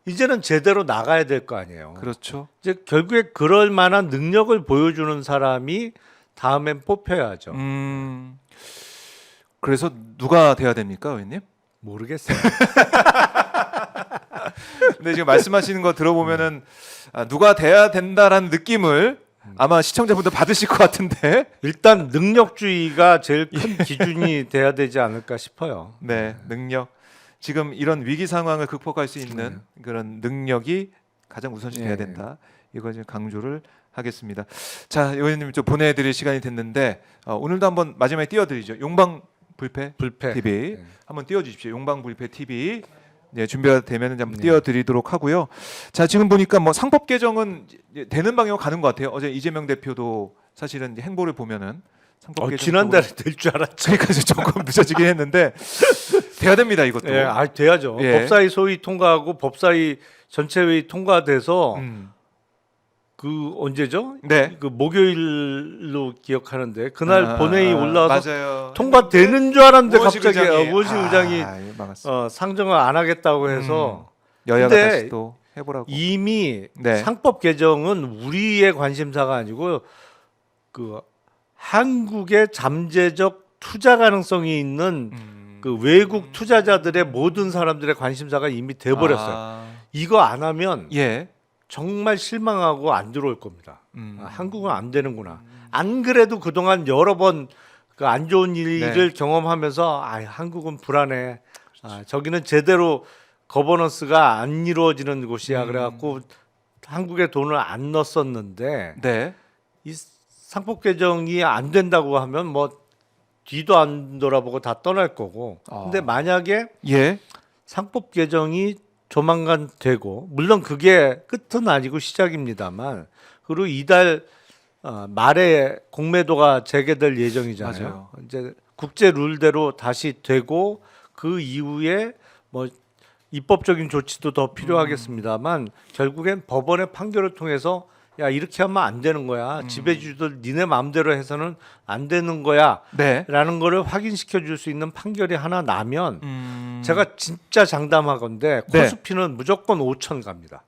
이제는 제대로 나가야 될 거 아니에요. 그렇죠. 이제 결국에 그럴 만한 능력을 보여주는 사람이 다음엔 뽑혀야죠. 그래서 누가 돼야 됩니까, 의원님? 모르겠어요. 근데 지금 말씀하시는 거 들어보면은 누가 돼야 된다라는 느낌을 아마 시청자분들 받으실 것 같은데 일단 능력주의가 제일 큰 기준이 돼야 되지 않을까 싶어요. 네, 능력. 지금 이런 위기 상황을 극복할 수 있는 그런 능력이 가장 우선시 돼야 된다. 이걸 지금 강조를 하겠습니다. 자, 의원님 좀 보내드릴 시간이 됐는데 오늘도 한번 마지막에 띄워드리죠. 용방 불패 TV 한번 띄워주십시오. 용방 불패 TV 준비가 되면 한번 띄워드리도록 하고요. 자, 지금 보니까 뭐 상법 개정은 되는 방향으로 가는 것 같아요. 어제 이재명 대표도 사실은 이제 행보를 보면은 상법 개정 지난달에 될 줄 알았죠. 그러니까 조금 늦어지긴 했는데 돼야 됩니다 이것도. 돼야죠. 법사위 소위 통과하고 법사위 전체회의 통과돼서 그 언제죠? 그 목요일로 기억하는데 그날 본회의 올라와서 맞아요. 통과되는 줄 알았는데 갑자기 우원식 의장이 상정을 안 하겠다고 해서 여야가 다시 또 해보라고. 이미 상법 개정은 우리의 관심사가 아니고 그 한국의 잠재적 투자 가능성이 있는 그 외국 투자자들의 모든 사람들의 관심사가 이미 돼버렸어요. 이거 안 하면 정말 실망하고 안 들어올 겁니다. 한국은 안 되는구나. 안 그래도 그동안 여러 번 그 안 좋은 일을 경험하면서 한국은 불안해. 저기는 제대로 거버넌스가 안 이루어지는 곳이야. 음. 그래갖고 한국에 돈을 안 넣었었는데 네. 이 상법 개정이 안 된다고 하면 뭐 뒤도 안 돌아보고 다 떠날 거고. 근데 만약에 예. 상법 개정이 조만간 되고 물론 그게 끝은 아니고 시작입니다만 그리고 이달 말에 공매도가 재개될 예정이잖아요. 맞아요. 이제 국제 룰대로 다시 되고 그 이후에 뭐 입법적인 조치도 더 필요하겠습니다만 결국엔 법원의 판결을 통해서 야 이렇게 하면 안 되는 거야. 지배주의들 니네 마음대로 해서는 안 되는 거야. 네. 라는 거를 확인시켜 줄 수 있는 판결이 하나 나면 제가 진짜 장담하건대 네. 코스피는 무조건 5천 갑니다.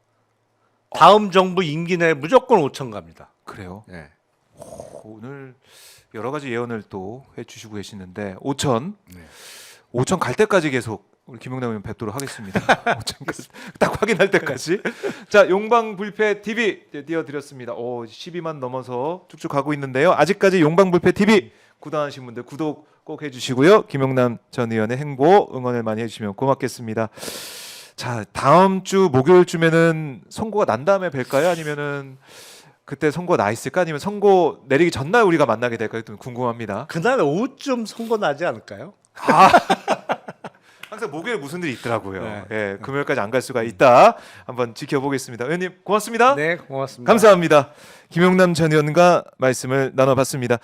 다음 정부 임기 내에 무조건 5천 갑니다. 그래요. 네. 오늘 여러 가지 예언을 또 해주시고 계시는데 5천, 네. 5천 갈 때까지 계속 우리 김용남 의원 뵙도록 하겠습니다. 5천까지 딱 확인할 때까지. 자, 용방불패 TV 이제 띄워드렸습니다. 12만 넘어서 쭉쭉 가고 있는데요. 아직까지 용방불패 TV 구독하신 분들 구독 꼭 해주시고요. 김용남 전 의원의 행보 응원을 많이 해주시면 고맙겠습니다. 자, 다음 주 목요일쯤에는 선고가 난 다음에 뵐까요? 아니면은 그때 선고 나 있을까? 아니면 선고 내리기 전날 우리가 만나게 될까요? 좀 궁금합니다. 그날 오후쯤 선고 나지 않을까요? 항상 목요일 무슨 일이 있더라고요. 네. 예, 금요일까지 안 갈 수가 있다. 한번 지켜보겠습니다. 의원님 고맙습니다. 네, 고맙습니다. 감사합니다. 김용남 전 의원과 말씀을 나눠봤습니다.